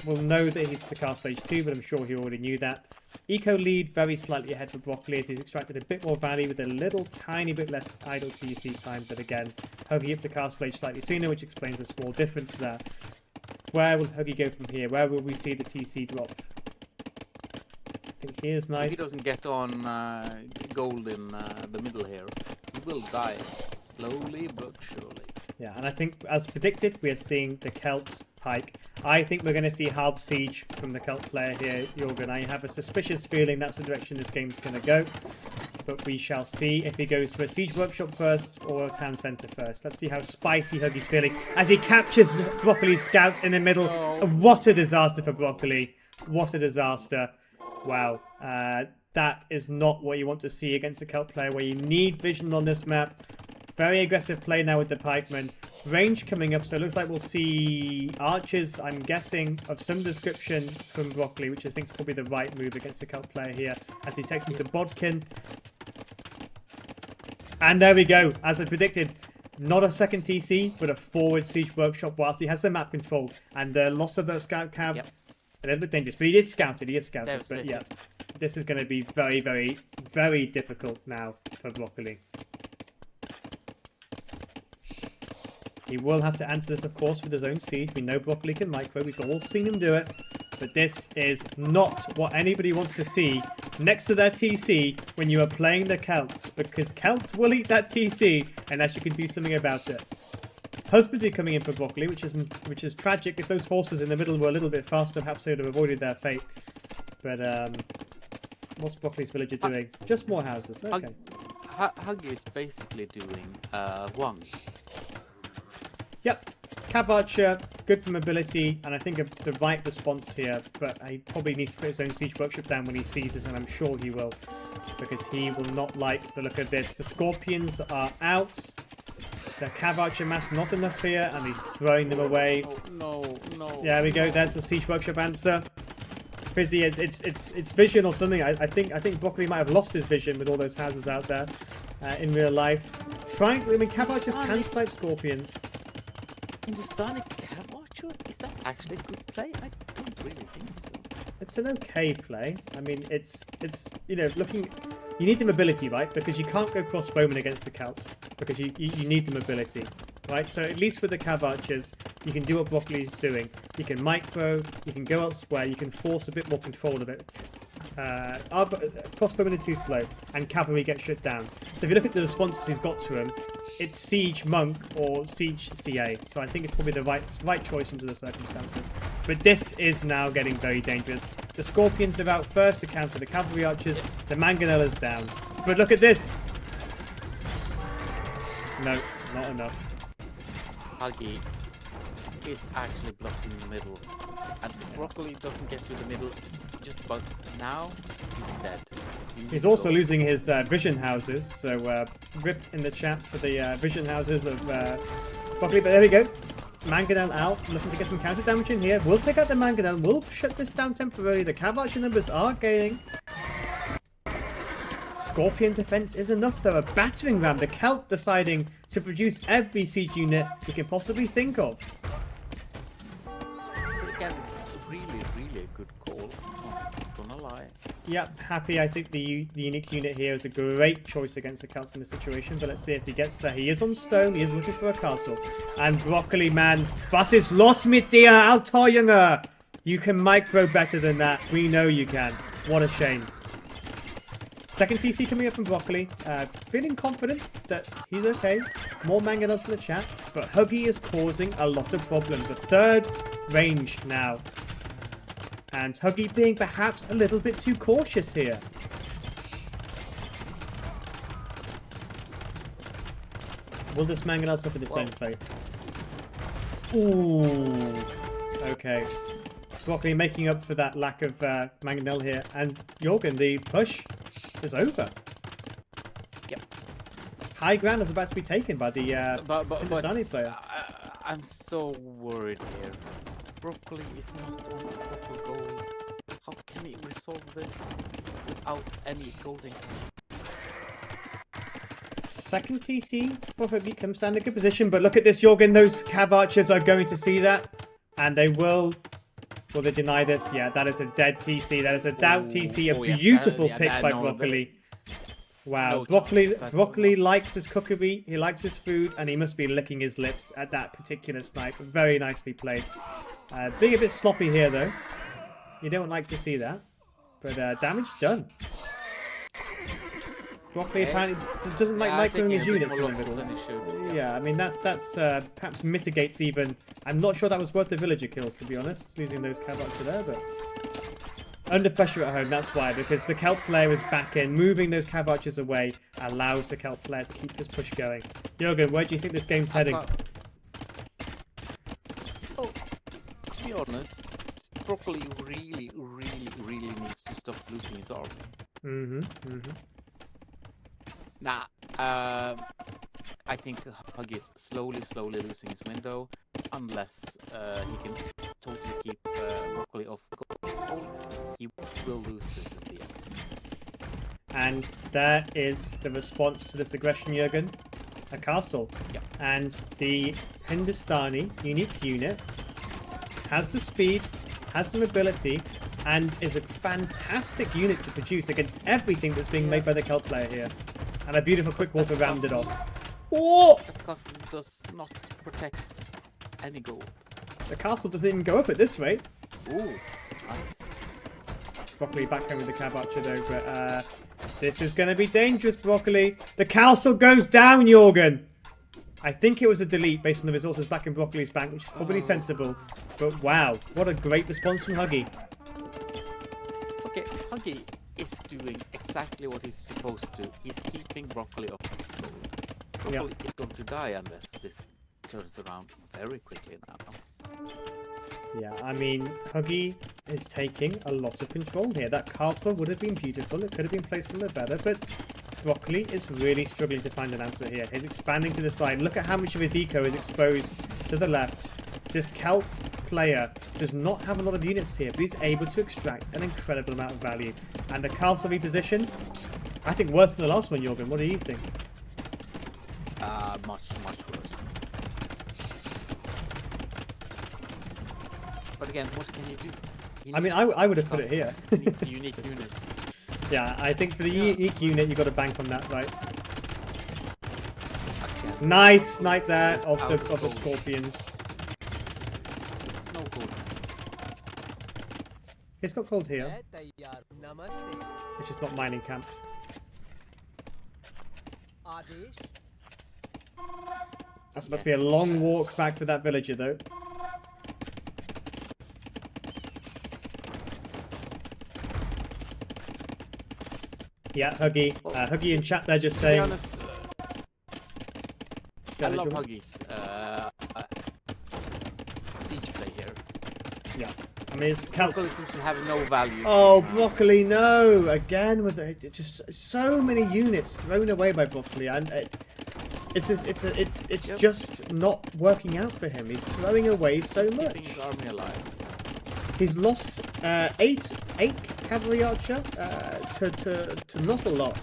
We'll know that he's the Castle Age 2, but I'm sure he already knew that. Eco lead very slightly ahead for Broccoli as he's extracted a bit more value with a little tiny bit less idle TC time, but again, Huggieg up to Castle Age slightly sooner, which explains the small difference there. Where will Huggieg go from here? Where will we see the TC drop? I think here's nice. If he doesn't get on gold in the middle here, he will die slowly but surely. Yeah, and I think, as predicted, we are seeing the Celt pike. I think we're going to see Halb Siege from the Celt player here, Jorgen. I have a suspicious feeling that's the direction this game's going to go. But we shall see if he goes for a Siege Workshop first or a Town Centre first. Let's see how spicy Huggieg's feeling as he captures Broccoli's scouts in the middle. Oh. What a disaster for Broccoli. What a disaster. Wow. That is not what you want to see against the Celt player, where you need vision on this map. Very aggressive play now with the pikemen. Range coming up, so it looks like we'll see archers, I'm guessing, of some description from Broccoli, which I think is probably the right move against the Celt player here, as he takes him to Bodkin. And there we go, as I predicted. not a second TC, but a forward siege workshop whilst he has the map control. And the loss of the scout cav, a little bit dangerous. But he is scouted, But yeah, this is going to be very, very, very difficult now for Broccoli. He will have to answer this, of course, with his own siege. We know Broccoli can micro. We've all seen him do it. But this is not what anybody wants to see next to their TC when you are playing the Celts. Because Celts will eat that TC unless you can do something about it. Husbandry coming in for Broccoli, which is tragic. If those horses in the middle were a little bit faster, perhaps they would have avoided their fate. But what's Broccoli's villager doing? Just more houses. Okay. Huggieg is basically doing one. Yep. Cav Archer, good for mobility, and I think the right response here, but he probably needs to put his own siege workshop down when he sees this, and I'm sure he will, because he will not like the look of this. The Scorpions are out. The Cav Archer mass, not enough here, and he's throwing them away. No. There we go, there's the siege workshop answer. Fizzy, it's vision or something. I think Broccoli might have lost his vision with all those houses out there in real life. Cav Archers can snipe Scorpions. Hindustani Cav Archer? Is that actually a good play? I don't really think so. It's an okay play. I mean, it's you know, looking... You need the mobility, right? Because you can't go crossbowman against the Celts. Because you need the mobility, right? So at least with the Cav Archers, you can do what Broccoli's doing. You can micro, you can go elsewhere, you can force a bit more control of it. Crossbowmen are too slow, and cavalry get shut down. So if you look at the responses he's got to him, it's Siege Monk or Siege CA. So I think it's probably the right choice under the circumstances. But this is now getting very dangerous. The Scorpions are out first to counter the Cavalry Archers. The Mangonella's down. But look at this! No, not enough. Huggieg is actually blocking the middle. And if Broccoli doesn't get to the middle just about now, he's dead. He's also losing his vision houses, so rip in the chat for the vision houses of Broccoli. But there we go. Mangonel out, looking to get some counter damage in here. We'll take out the Mangonel. We'll shut this down temporarily. The Cav Archer numbers are gaining. Scorpion defense is enough though. A battering ram. The Celt deciding to produce every siege unit he can possibly think of. Again, it's really a good call. Not gonna lie. Yep, happy. I think the unique unit here is a great choice against the Celts in this situation. But let's see if he gets there. He is on stone. He is looking for a castle. And Broccoli, man, was ist los mit dir, alter Junge? You can micro better than that. We know you can. What a shame. Second TC coming up from Broccoli. Feeling confident that he's okay. More mangonels in the chat. But Huggieg is causing a lot of problems. A third range now. And Huggieg being perhaps a little bit too cautious here. Will this Mangonel suffer the same fate? Ooh. Okay. Broccoli making up for that lack of Mangonel here. And Jorgen, the push is over. Yep. High ground is about to be taken by the Hindustani player. I'm so worried here. Broccoli is not on proper gold. How can he resolve this without any golding? Second TC for Huggieg comes down in a good position, but look at this, Jorgen. Those Cav Archers are going to see that, and they will. Will they deny this? Yeah, that is a dead TC. That is a doubt TC. A beautiful pick by Broccoli. Wow, Broccoli likes his cookery, he likes his food, and he must be licking his lips at that particular snipe. Very nicely played. Being a bit sloppy here, though. You don't like to see that. But damage done. Broccoli apparently doesn't like microing his units in the middle. Yeah, I mean, that's perhaps mitigates even... I'm not sure that was worth the villager kills, to be honest, losing those Cav Archer there, but... Under pressure at home, that's why, because the Celt player is back in. Moving those Cav Archers away allows the Celt player to keep this push going. Jorgen, where do you think this game's heading? Oh, to be honest, Broccoli really needs to stop losing his army. Nah, I think Huggieg is slowly losing his window, unless he can totally keep Broccoli off gold. He will lose this at the end. And there is the response to this aggression, Jürgen. a castle. Yeah. And the Hindustani unique unit has the speed, has the mobility, and is a fantastic unit to produce against everything that's being made by the Celt player here. And a beautiful quick water rounded off. Oh! That castle does not protect any gold. The castle doesn't even go up at this rate. Ooh, nice. Broccoli back home with the cab archer though, but this is going to be dangerous, Broccoli. The castle goes down, Jorgen. I think it was a delete based on the resources back in Broccoli's bank, which is probably sensible. But wow, what a great response from Huggieg. Okay, Huggieg is doing exactly what he's supposed to. He's keeping Broccoli off the gold. Broccoli is going to die unless this turns around very quickly now. Yeah, I mean, Huggieg is taking a lot of control here. That castle would have been beautiful. It could have been placed a little better, but Broccoli is really struggling to find an answer here. He's expanding to the side. Look at how much of his eco is exposed to the left. This Celt player does not have a lot of units here, but he's able to extract an incredible amount of value. And the castle reposition, I think worse than the last one, Jorgen. What do you think? Much worse. But again, what can you do? I mean, I would have put it here. He needs a unique unit. Yeah, I think for the unique unit, you've got to bank on that, right? Nice snipe there of the Scorpions. There's no gold. He's got gold here, which is not mining camped. That's about to be a long walk back for that villager, though. Yeah, Huggieg in chat there just saying. To be honest, I love Huggieg's siege play here. Yeah, I mean it's Celts. Broccoli seems to have no value. Oh, Broccoli, no! Again with just so many units thrown away by Broccoli, and it's just not working out for him. He's throwing away so much. Keeping his army alive. He's lost eight cavalry archer to not a lot.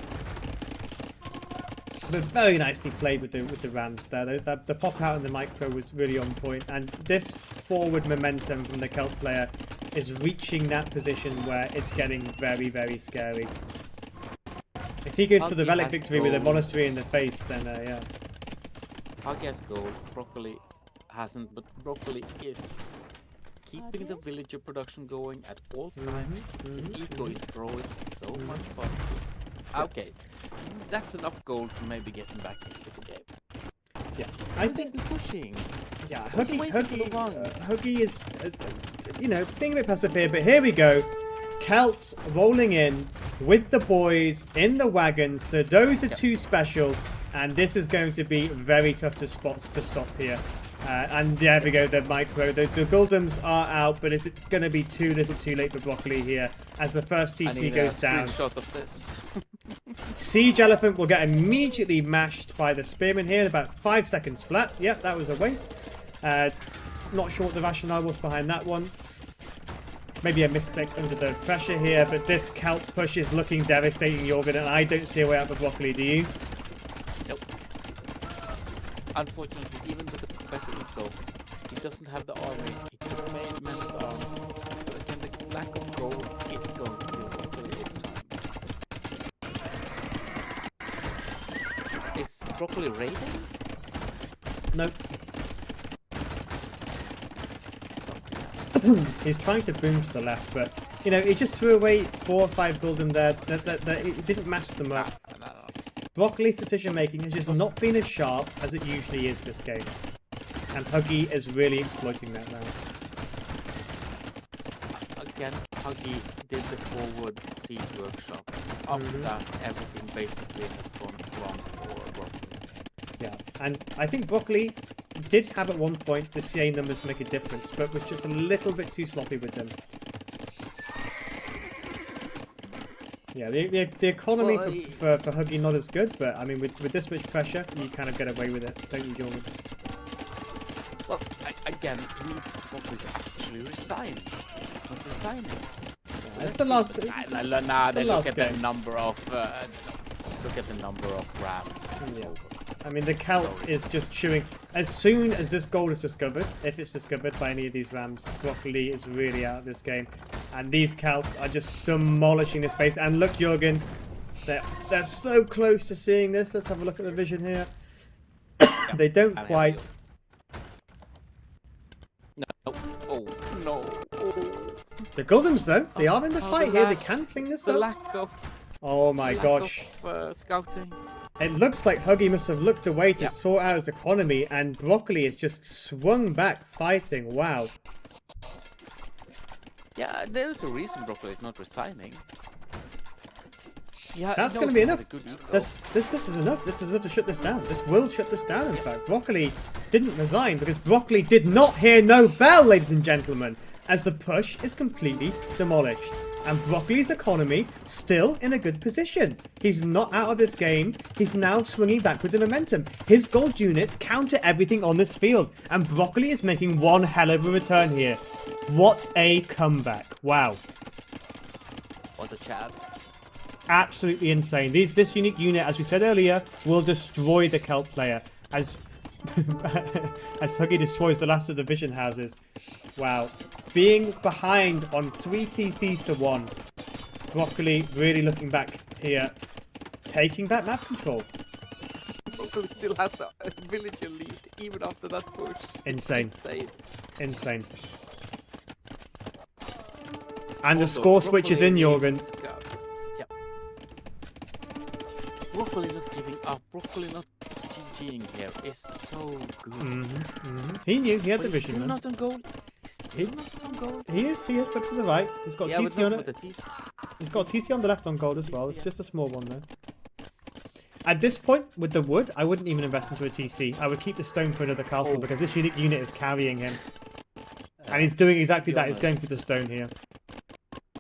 But very nicely played with the Rams there. The pop out and the micro was really on point, and this forward momentum from the Celt player is reaching that position where it's getting very, very scary. If he goes for the relic victory with a monastery in the face, then yeah. Huggieg has gold. Broccoli hasn't, but Broccoli is keeping the villager production going at all times. His eco is growing so much faster. Okay, that's enough gold to maybe get him back into the game. Yeah, I think he's pushing. Yeah, Huggieg is, you know, being a bit passive here, but here we go. Celts rolling in with the boys in the wagons. The Dozer 2 special, and this is going to be very tough to stop here. And there we go, the micro. The Gul'dams are out, but is it going to be too little too late for Broccoli here as the first TC goes down? Screenshot of this. Siege Elephant will get immediately mashed by the Spearman here in about 5 seconds flat. Yep, that was a waste. Not sure what the rationale was behind that one. Maybe a misclick under the pressure here, but this Celt push is looking devastating, Jorgen, and I don't see a way out for Broccoli, do you? Nope. Unfortunately, even with the better eco, he doesn't have the army. He could have made men at arms. But again, the lack of gold is going to kill Broccoli over time. Is Broccoli raiding? Nope. He's trying to boom to the left, but you know, he just threw away 4 or 5 Gul'dam there. It didn't mess them up. No. Broccoli's decision making has just not been as sharp as it usually is this game, and Huggieg is really exploiting that now. Again, Huggieg did the forward siege workshop. After that, everything basically has gone wrong for Broccoli. Yeah, and I think Broccoli did have at one point the CA numbers make a difference, but was just a little bit too sloppy with them. Yeah, the economy for Huggieg not as good, but I mean with this much pressure, you kind of get away with it, don't you, Jorgen? Well, again, he needs Broccoli to actually resign. He's not resigning. Yeah, it's the last. Look at the number of rams. Yeah. I mean, the Celt is just chewing. As soon as this gold is discovered, if it's discovered by any of these Rams, Broccoli is really out of this game. And these Celts are just demolishing this base. And look, Jürgen, they're so close to seeing this. Let's have a look at the vision here. They don't quite... No. Oh, no. Oh. The Golems, though, they are in the fight here. They can clean this the up. lack of... Oh my gosh. Scouting. It looks like Huggieg must have looked away to sort out his economy, and Broccoli is just swung back fighting. Wow. Yeah, there's a reason Broccoli is not resigning. Yeah, that's going to be enough. This is enough. This is enough to shut this down. This will shut this down, in fact. Broccoli didn't resign because Broccoli did not hear no bell, ladies and gentlemen, as the push is completely demolished. And Broccoli's economy still in a good position. He's not out of this game. He's now swinging back with the momentum. His gold units counter everything on this field. And Broccoli is making one hell of a return here. What a comeback. Wow. What a chat. Absolutely insane. This unique unit, as we said earlier, will destroy the Celt player. As Huggieg destroys the last of the vision houses. Wow. Being behind on 3 TCs to 1. Broccoli really looking back here. Taking back map control. Broccoli still has the villager lead even after that push. Insane. Insane. Insane. And the score switch is in, Jürgen. Yep. Broccoli not giving up. Broccoli not GGing here is so good. He knew he had the vision. Still not on goal. Still not on goal. He is. Look to the right. He's got TC on it. He's got TC on the left on gold as well. It's just a small one though. At this point, with the wood, I wouldn't even invest into a TC. I would keep the stone for another castle because this unique unit is carrying him. And he's doing exactly that. He's going for the stone here.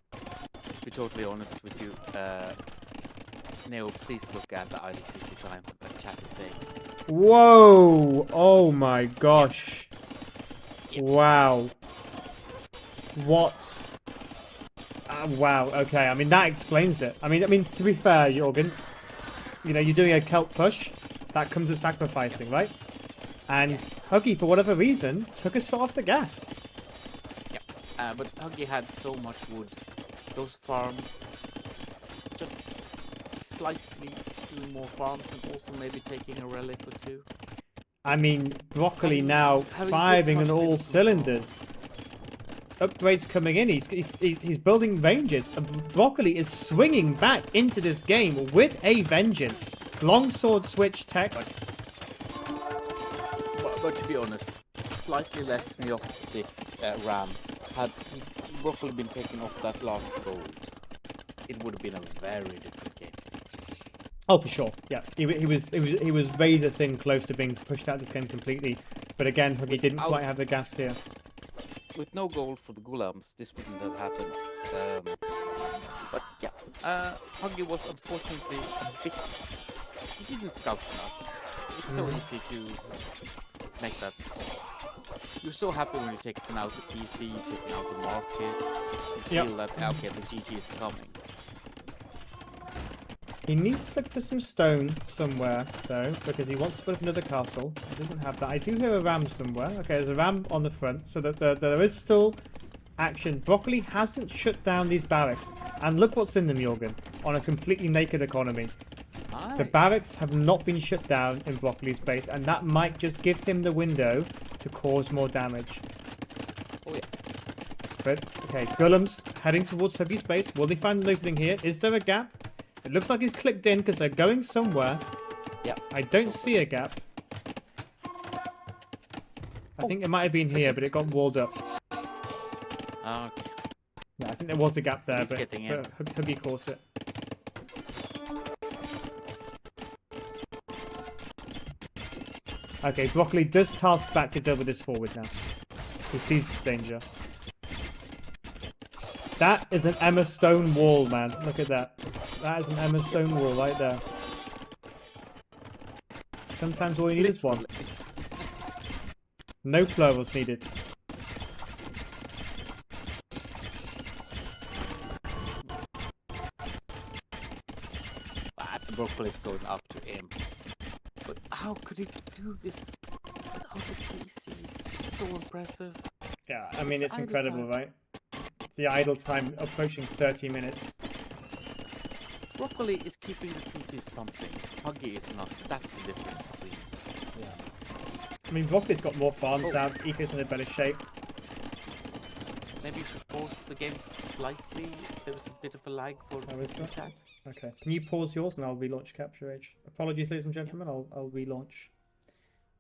To be totally honest with you, Neo, please look at the idle TC time that chat is saying. Whoa! Oh my gosh. Yep. Wow. What? Wow, okay. I mean, that explains it. I mean, to be fair, Jürgen, you know, you're doing a Celt push. That comes at sacrificing, right? And Huggieg, for whatever reason, took his foot off the gas. Yeah, but Huggieg had so much wood. Those farms, just slightly doing more farms and also maybe taking a relic or two. I mean, Broccoli now firing on all cylinders. Upgrades coming in. He's building ranges. Broccoli is swinging back into this game with a vengeance. Longsword switch tech. But to be honest, slightly less myopic Rams. Had Broccoli been taken off that last gold, it would have been a very different game. Oh, for sure. Yeah, he was razor thin close to being pushed out of this game completely. But again, Huggieg didn't quite have the gas here. With no gold for the Gulams, this wouldn't have happened. But yeah, Huggieg was unfortunately a bit... He didn't scout enough. It's so easy to make that... You're so happy when you take it out the TC, you take it out the market, you feel that, okay, the GG is coming. He needs to look for some stone somewhere, though, because he wants to put up another castle. He doesn't have that. I do hear a ram somewhere. Okay, there's a ram on the front, so that there is still action. Broccoli hasn't shut down these barracks. And look what's in them, Jürgen, on a completely naked economy. Nice. The barracks have not been shut down in Broccoli's base, and that might just give him the window to cause more damage. Oh, yeah. But, okay, Golems heading towards Huggieg's base. Will they find an opening here? Is there a gap? It looks like he's clicked in because they're going somewhere. Yeah. I don't see a gap. I think it might have been here, but it got walled up. Okay. Yeah, I think there was a gap there, but Huggieg caught it. Okay, Broccoli does task back to double this forward now. He sees danger. That is an Emma Stone wall, man. Look at that. That is an Emma Stone wall right there. Sometimes all you need is one. No plurals needed. Broccoli's going up to him. But how could he do this without the TC? It's so impressive. Yeah, I mean, it's idle incredible, time. right? The idle time approaching 30 minutes. Broccoli is keeping the TCs pumping. Huggieg is not. That's the difference between. Yeah. I mean, Broccoli's got more farms out. Eco's in a better shape. Maybe you should pause the game slightly. There was a bit of a lag for the chat. Okay. Can you pause yours and I'll relaunch Capture Age? Apologies, ladies and gentlemen. I'll relaunch.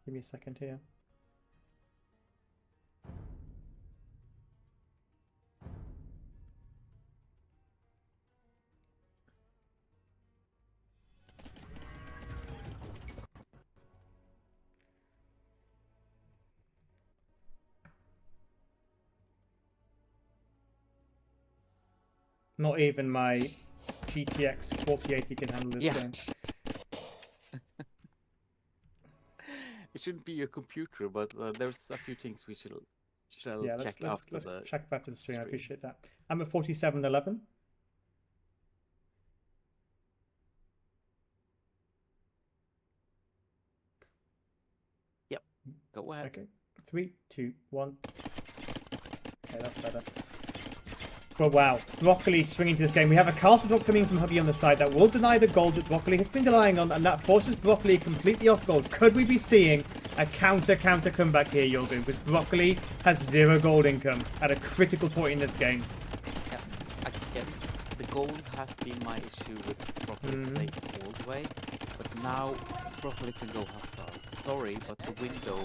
Give me a second here. Not even my GTX 4080 can handle this game. It shouldn't be your computer, but there's a few things we shall check after let's the check after the stream. I appreciate that. I'm at 4711. Yep. Go ahead. Okay. 3, 2, 1. Okay, that's better. But wow, Broccoli swinging to this game. We have a castle drop coming from Huggieg on the side that will deny the gold that Broccoli has been relying on, and that forces Broccoli completely off gold. Could we be seeing a counter comeback here, Jürgen? Because Broccoli has 0 gold income at a critical point in this game. Yeah, again, the gold has been my issue with Broccoli's play all the way, but now Broccoli can go Hussar. Sorry, but the window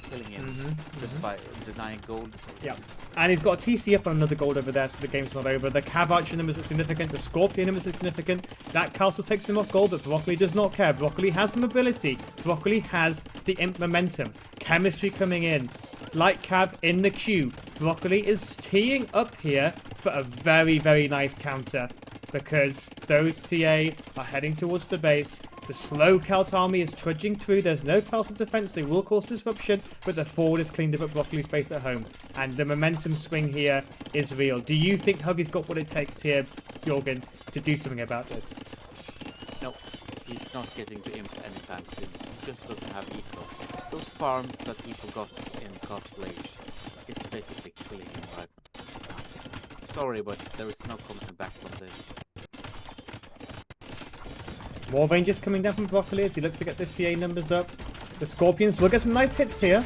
killing him just by denying gold. Yeah, and he's got a TC up on another gold over there, so the game's not over. The Cav Archer numbers are significant, the Scorpion numbers are significant. That castle takes him off gold, but Broccoli does not care. Broccoli has some ability. Broccoli has the imp momentum. Chemistry coming in. Light Cav in the queue. Broccoli is teeing up here for a very, very nice counter, because those CA are heading towards the base. The slow Celt army is trudging through. There's no castle defense. They will cause disruption, but the forward is cleaned up at Broccoli's base at home. And the momentum swing here is real. Do you think Huggieg's got what it takes here, Jürgen, to do something about this? No, he's not getting to imp anytime soon. He just doesn't have eco. Those farms that people got in Castle Age is basically killing him right now. Sorry, but there is no coming back from this. More Rangers coming down from Broccoli as he looks to get the CA numbers up. The Scorpions will get some nice hits here.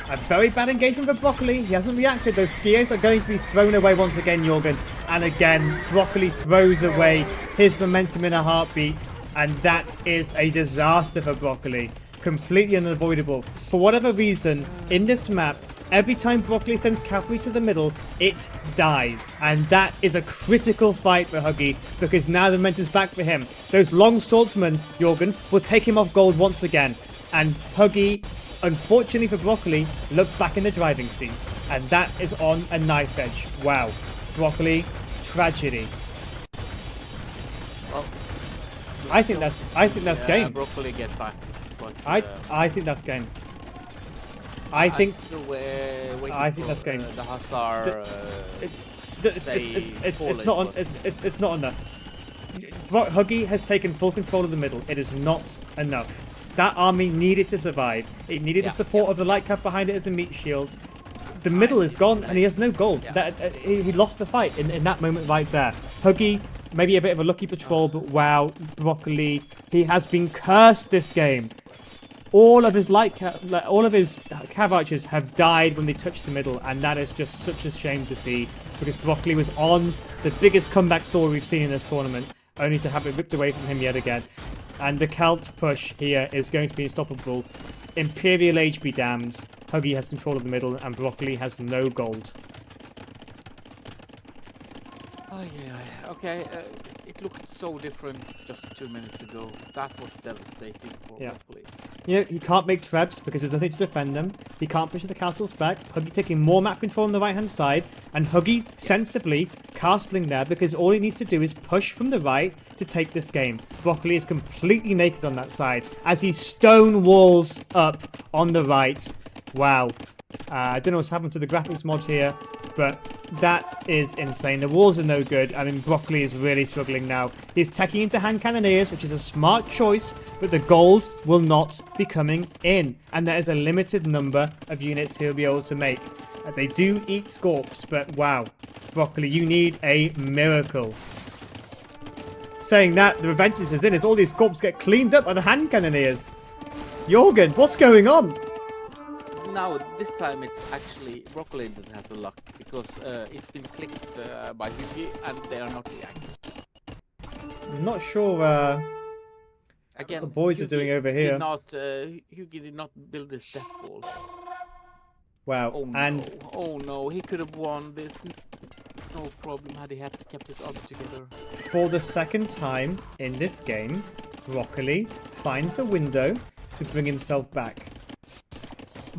A very bad engagement for Broccoli. He hasn't reacted. Those skiers are going to be thrown away once again, Jürgen. And again, Broccoli throws away his momentum in a heartbeat. And that is a disaster for Broccoli. Completely unavoidable. For whatever reason, in this map, every time Broccoli sends cavalry to the middle, it dies. And that is a critical fight for Huggieg, because now the momentum's back for him. Those long swordsmen, Jürgen, will take him off gold once again. And Huggieg, unfortunately for Broccoli, looks back in the driving seat. And that is on a knife edge. Wow. Broccoli, tragedy. Well, I think that's game. Broccoli get back. But, I think that's game. I think that's game. The Hussar. It's not enough. Huggieg has taken full control of the middle. It is not enough. That army needed to survive. It needed the support of the light cap behind it as a meat shield. The middle is gone, and he has no gold. He lost the fight in that moment right there. Huggieg, maybe a bit of a lucky patrol, but wow, Broccoli, he has been cursed this game. All of his cav archers have died when they touch the middle, and that is just such a shame to see, because Broccoli was on the biggest comeback story we've seen in this tournament, only to have it ripped away from him yet again. And the Celt push here is going to be unstoppable. Imperial Age be damned. Huggieg has control of the middle, and Broccoli has no gold. Oh yeah, okay. It looked so different just 2 minutes ago. That was devastating for Broccoli. You know, he can't make trebs because there's nothing to defend them. He can't push the castles back. Huggieg taking more map control on the right-hand side. And Huggieg sensibly castling there, because all he needs to do is push from the right to take this game. Broccoli is completely naked on that side as he stone walls up on the right. Wow. I don't know what's happened to the graphics mod here, but that is insane. The walls are no good. I mean, Broccoli is really struggling now. He's taking into hand cannoneers, which is a smart choice, but the gold will not be coming in. And there is a limited number of units he'll be able to make. They do eat scorps, but wow. Broccoli, you need a miracle. Saying that, the Revengeance is in as all these scorps get cleaned up by the hand cannoneers. Jorgen, what's going on? Now, this time it's actually Broccoli that has the luck, because it's been clicked by Huggieg and they are not reacting. I'm not sure Again, what the boys are doing over here. Huggieg did not build this death wall. Wow, Oh, and no. Oh no, he could have won this. No problem had he had kept his army together. for the second time in this game, Broccoli finds a window to bring himself back.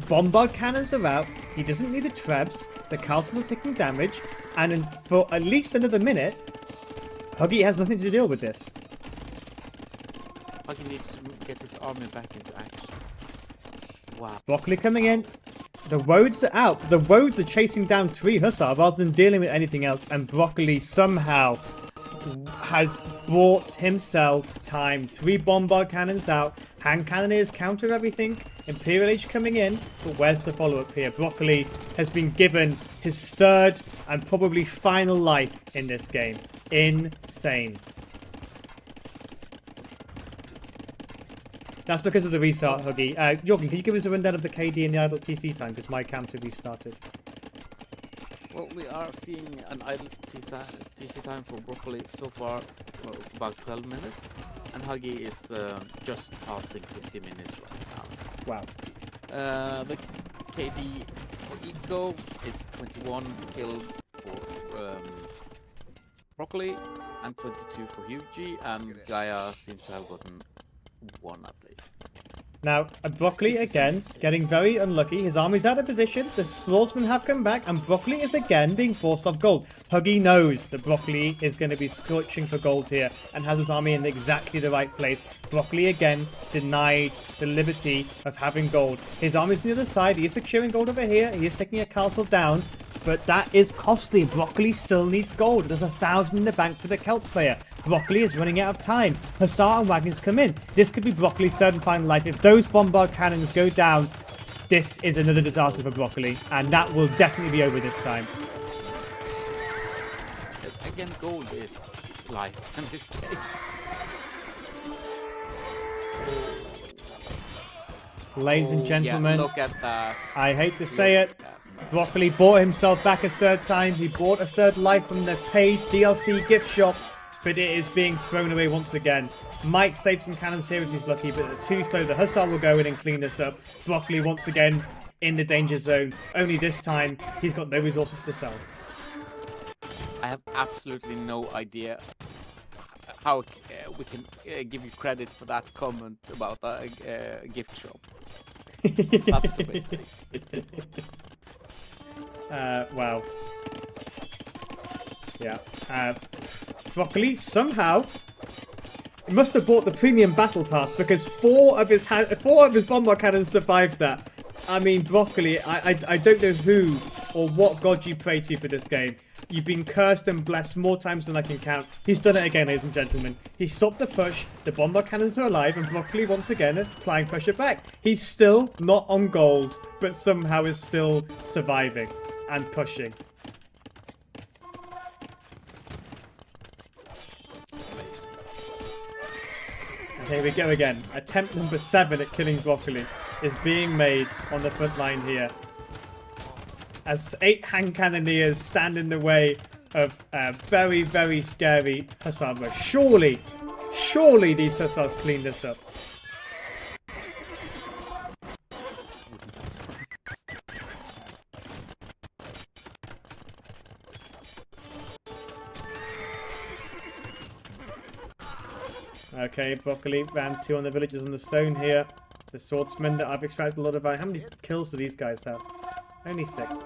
Bombard cannons are out, he doesn't need the trebs, the castles are taking damage, and for at least another minute, Huggieg has nothing to deal with this. Huggieg needs to get his army back into action. Wow. Broccoli coming in. The Woads are out. The Woads are chasing down 3 Hussar rather than dealing with anything else, and Broccoli somehow has bought himself time. 3 bombard cannons out. Hand cannoneers counter everything. Imperial Age coming in. But where's the follow-up here? Broccoli has been given his 3rd and probably final life in this game. Insane. That's because of the restart, Huggieg. Jorgen, can you give us a rundown of the KD and the idle TC time? Because my counter restarted. Well, we are seeing an idle TC time for Broccoli so far, about 12 minutes. And Huggieg is just passing 50 minutes right now. Wow. The KD for Eco is 21 killed for Broccoli and 22 for Huggieg, and Gaia seems to have gotten 1 at least. Now, Broccoli again getting very unlucky. His army's out of position. The swordsmen have come back, and Broccoli is again being forced off gold. Huggieg knows that Broccoli is going to be searching for gold here and has his army in exactly the right place. Broccoli again denied the liberty of having gold. His army's on the other side. He is securing gold over here. He is taking a castle down. But that is costly. Broccoli still needs gold. There's 1,000 in the bank for the Celt player. Broccoli is running out of time. Hussar and wagons come in. This could be Broccoli's 3rd and final life. If those bombard cannons go down, this is another disaster for Broccoli. And that will definitely be over this time. Again, gold is life in this game. Ladies and gentlemen, yeah, look at that. I hate to say it. Broccoli bought himself back a 3rd time. He bought a 3rd life from the paid DLC gift shop, but it is being thrown away once again. Might save some cannons here if he's lucky, but too slow. The Hussar will go in and clean this up. Broccoli once again in the danger zone. Only this time, he's got no resources to sell. I have absolutely no idea how we can give you credit for that comment about a gift shop. That's amazing. Wow. Yeah. Broccoli somehow must have bought the premium battle pass because 4 of his bombard cannons survived that. I mean, Broccoli, I don't know who or what god you pray to for this game. You've been cursed and blessed more times than I can count. He's done it again, ladies and gentlemen. He stopped the push, the bombard cannons are alive, and Broccoli once again applying pressure back. He's still not on gold, but somehow is still surviving and pushing. And here we go again. Attempt number 7 at killing Broccoli is being made on the front line here. As 8 hand cannoneers stand in the way of a very, very scary Hussar rush. Surely these Hussars clean this up. Okay, Broccoli ran 2 on the villagers on the stone here. The swordsmen that I've extracted a lot of value. How many kills do these guys have? Only 6.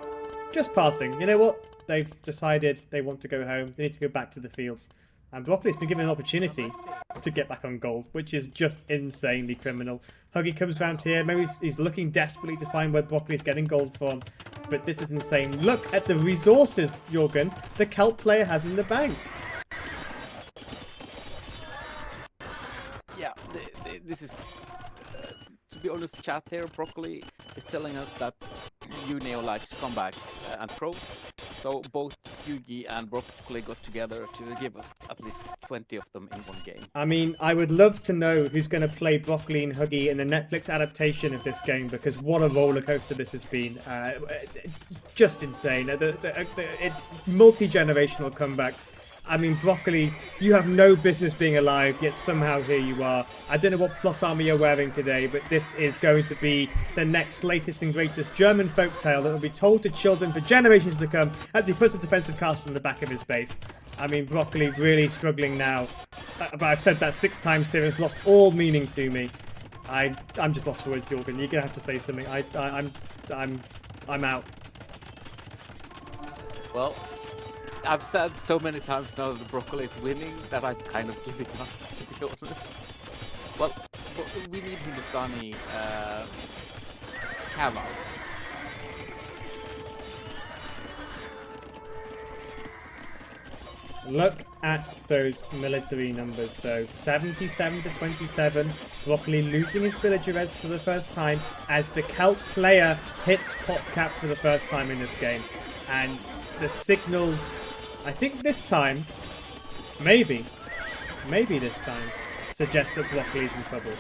Just passing. You know what? They've decided they want to go home. They need to go back to the fields. And Broccoli's been given an opportunity to get back on gold, which is just insanely criminal. Huggieg comes round here. Maybe he's looking desperately to find where Broccoli's getting gold from. But this is insane. Look at the resources, Jürgen, the Kelp player has in the bank. Yeah, this is... to be honest, chat here, Broccoli is telling us that Unio likes comebacks and pros. So both Huggieg and Broccoli got together to give us at least 20 of them in one game. I mean, I would love to know who's going to play Broccoli and Huggieg in the Netflix adaptation of this game, because what a roller coaster this has been. Just insane. It's multi-generational comebacks. I mean, Broccoli, you have no business being alive, yet somehow here you are. I don't know what plot armor you're wearing today, but this is going to be the next latest and greatest German folktale that will be told to children for generations to come as he puts a defensive castle in the back of his base. I mean, Broccoli really struggling now. But I've said that 6 times here. It's lost all meaning to me. I'm just lost for words, Jürgen. You're gonna have to say something. I'm out. Well, I've said so many times now that Broccoli is winning that I'm kind of giving up, to be honest. Well, we need Hindustani cav out. Look at those military numbers, though. 77 to 27. Broccoli losing his villager res for the first time as the Kelp player hits pop cap for the first time in this game. And the signals, I think this time, maybe this time, suggest that Broccoli's in trouble.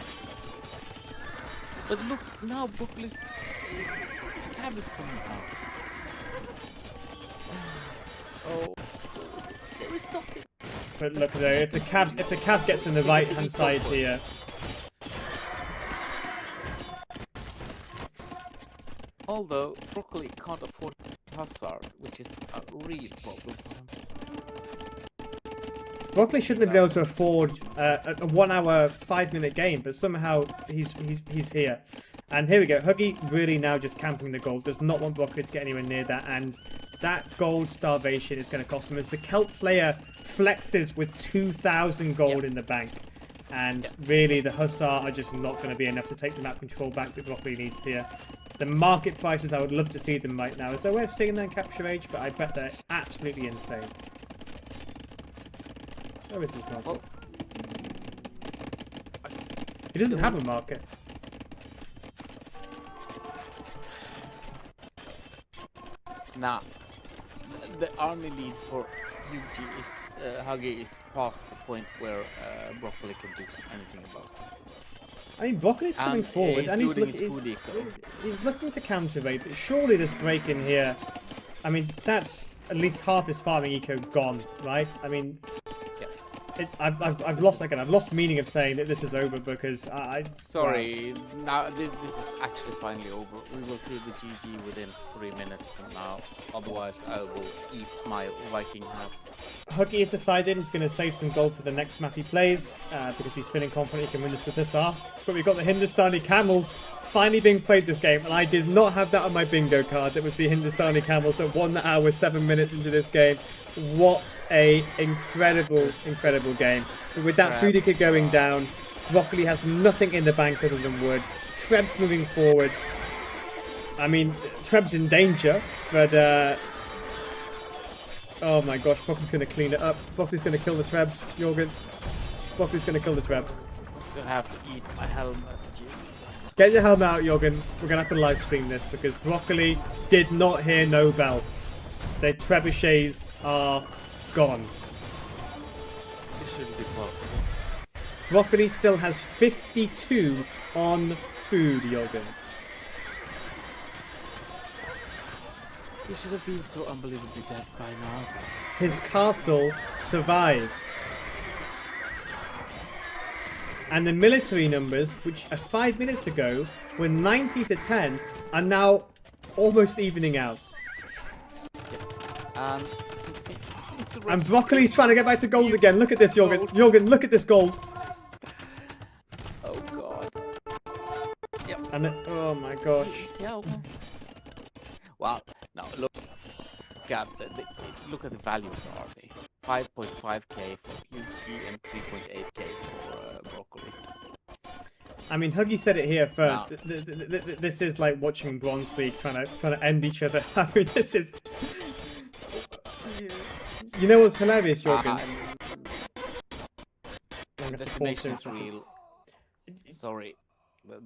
But look, now Broccoli's cav is coming out. Oh, there is nothing. But look though, if the cab gets in the right hand side here. Although Broccoli can't afford Hussar, which is a real problem for him. Broccoli shouldn't have been able to afford a 1 hour, 5 minute game, but somehow he's here. And here we go. Huggieg really now just camping the gold. Does not want Broccoli to get anywhere near that, and that gold starvation is going to cost him as the Kelp player flexes with 2,000 gold in the bank. And really, the Hussar are just not going to be enough to take the map control back that Broccoli needs here. The market prices, I would love to see them right now. Is there a way of seeing them in capture age? But I bet they're absolutely insane. Where is his market? Well, he doesn't have a market. Nah, the army lead for Huggieg is past the point where Broccoli can do anything about it. I mean, Broccoli's coming forward and he's looking to counter-raid, but surely this break in here, I mean, that's at least half his farming eco gone, right? I mean, I've lost meaning of saying that this is over because Sorry, now this is actually finally over. We will see the GG within 3 minutes from now. Otherwise, I will eat my Viking hat. Huggieg has decided he's going to save some gold for the next map he plays because he's feeling confident he can win this with Hussar. But we've got the Hindustani Camels finally being played this game, and I did not have that on my bingo card. That was the Hindustani Camels at 1 hour 7 minutes into this game. What a incredible game. But with that food eco going down, Broccoli has nothing in the bank other than wood. Treb's moving forward. I mean, Treb's in danger, but oh my gosh, Broccoli's going to clean it up. Broccoli's going to kill the Trebs, Jürgen. Broccoli's going to kill the Trebs. I'm gonna have to eat my helmet, Jesus. Get your helmet out, Jürgen. We're going to have to live stream this because Broccoli did not hear no bell. Their trebuchets are gone. This shouldn't be possible. Broccoli still has 52 on food, Jürgen. He should have been so unbelievably dead by now, but... His castle survives. And the military numbers, which 5 minutes ago were 90 to 10, are now almost evening out. And Broccoli's trying to get back to gold again. Look at this, Jürgen. Jürgen, look at this gold. Oh god. Yep. And oh my gosh. Yeah. Okay. Wow. Now look at the value of the army. 5.5k for Huggieg and 3.8k for Broccoli. I mean, Huggy said it here first. Now, This is like watching Bronze League trying to end each other. I mean, this is. You know what's hilarious, Jorgen? Destination's real. Sorry,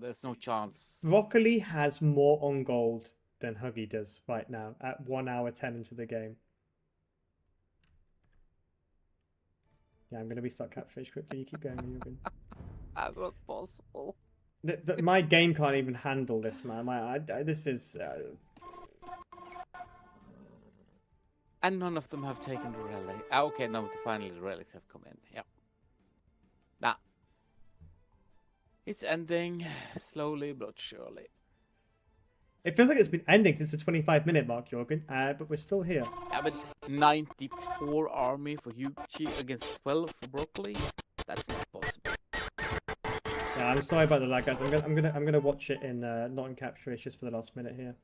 there's no chance. Broccoli has more on gold than Huggy does right now at 1 hour 10 into the game. Yeah, I'm going to restart Catfish quickly. You keep going, Jorgen. That's not possible. My game can't even handle this, man. This is. And none of them have taken the rally. Okay, now finally the rallies have come in. Yep. Now, it's ending slowly but surely. It feels like it's been ending since the 25-minute mark, Jorgen, but we're still here. Yeah, but 94 army for Huggieg against 12 for Broccoli. That's not possible. Yeah, I'm sorry about the lag, guys. I'm gonna watch it in not in capture. It's just for the last minute here.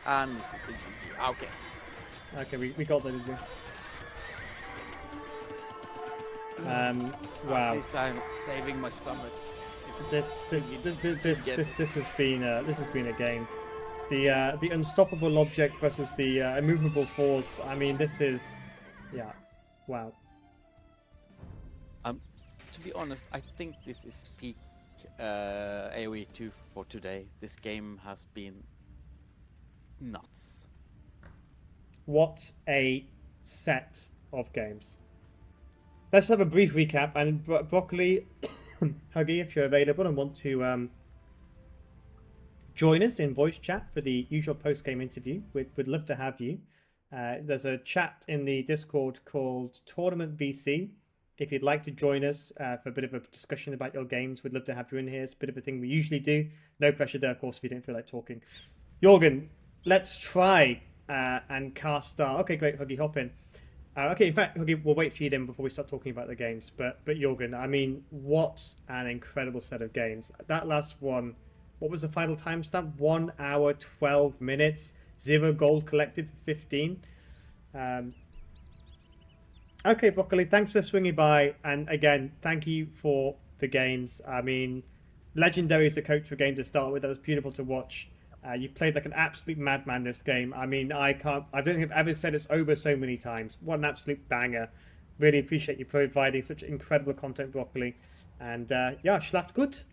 And this is the GG. Okay. Okay, we got that, did we? Wow. At least I'm saving my stomach. This has been a game. The unstoppable object versus the immovable force. I mean, this is, yeah, wow. To be honest, I think this is peak AoE 2 for today. This game has been nuts. What a set of games. Let's have a brief recap. And Broccoli, Huggy, if you're available and want to join us in voice chat for the usual post-game interview, we'd love to have you. There's a chat in the Discord called Tournament VC. If you'd like to join us for a bit of a discussion about your games, we'd love to have you in here. It's a bit of a thing we usually do. No pressure there, of course, if you don't feel like talking. Jorgen, let's try and cast star. Okay, great, Huggy, hop in. Okay, in fact, Huggy, we'll wait for you then before we start talking about the games. But Jorgen, I mean, what an incredible set of games. That last one, what was the final timestamp? 1 hour, 12 minutes, 0 gold collected for 15. Okay, Broccoli, thanks for swinging by. And again, thank you for the games. I mean, legendary as a coach for a game to start with. That was beautiful to watch. You played like an absolute madman this game. I mean, I don't think I've ever said it's over so many times. What an absolute banger. Really appreciate you providing such incredible content, Broccoli. And yeah, schlaft gut.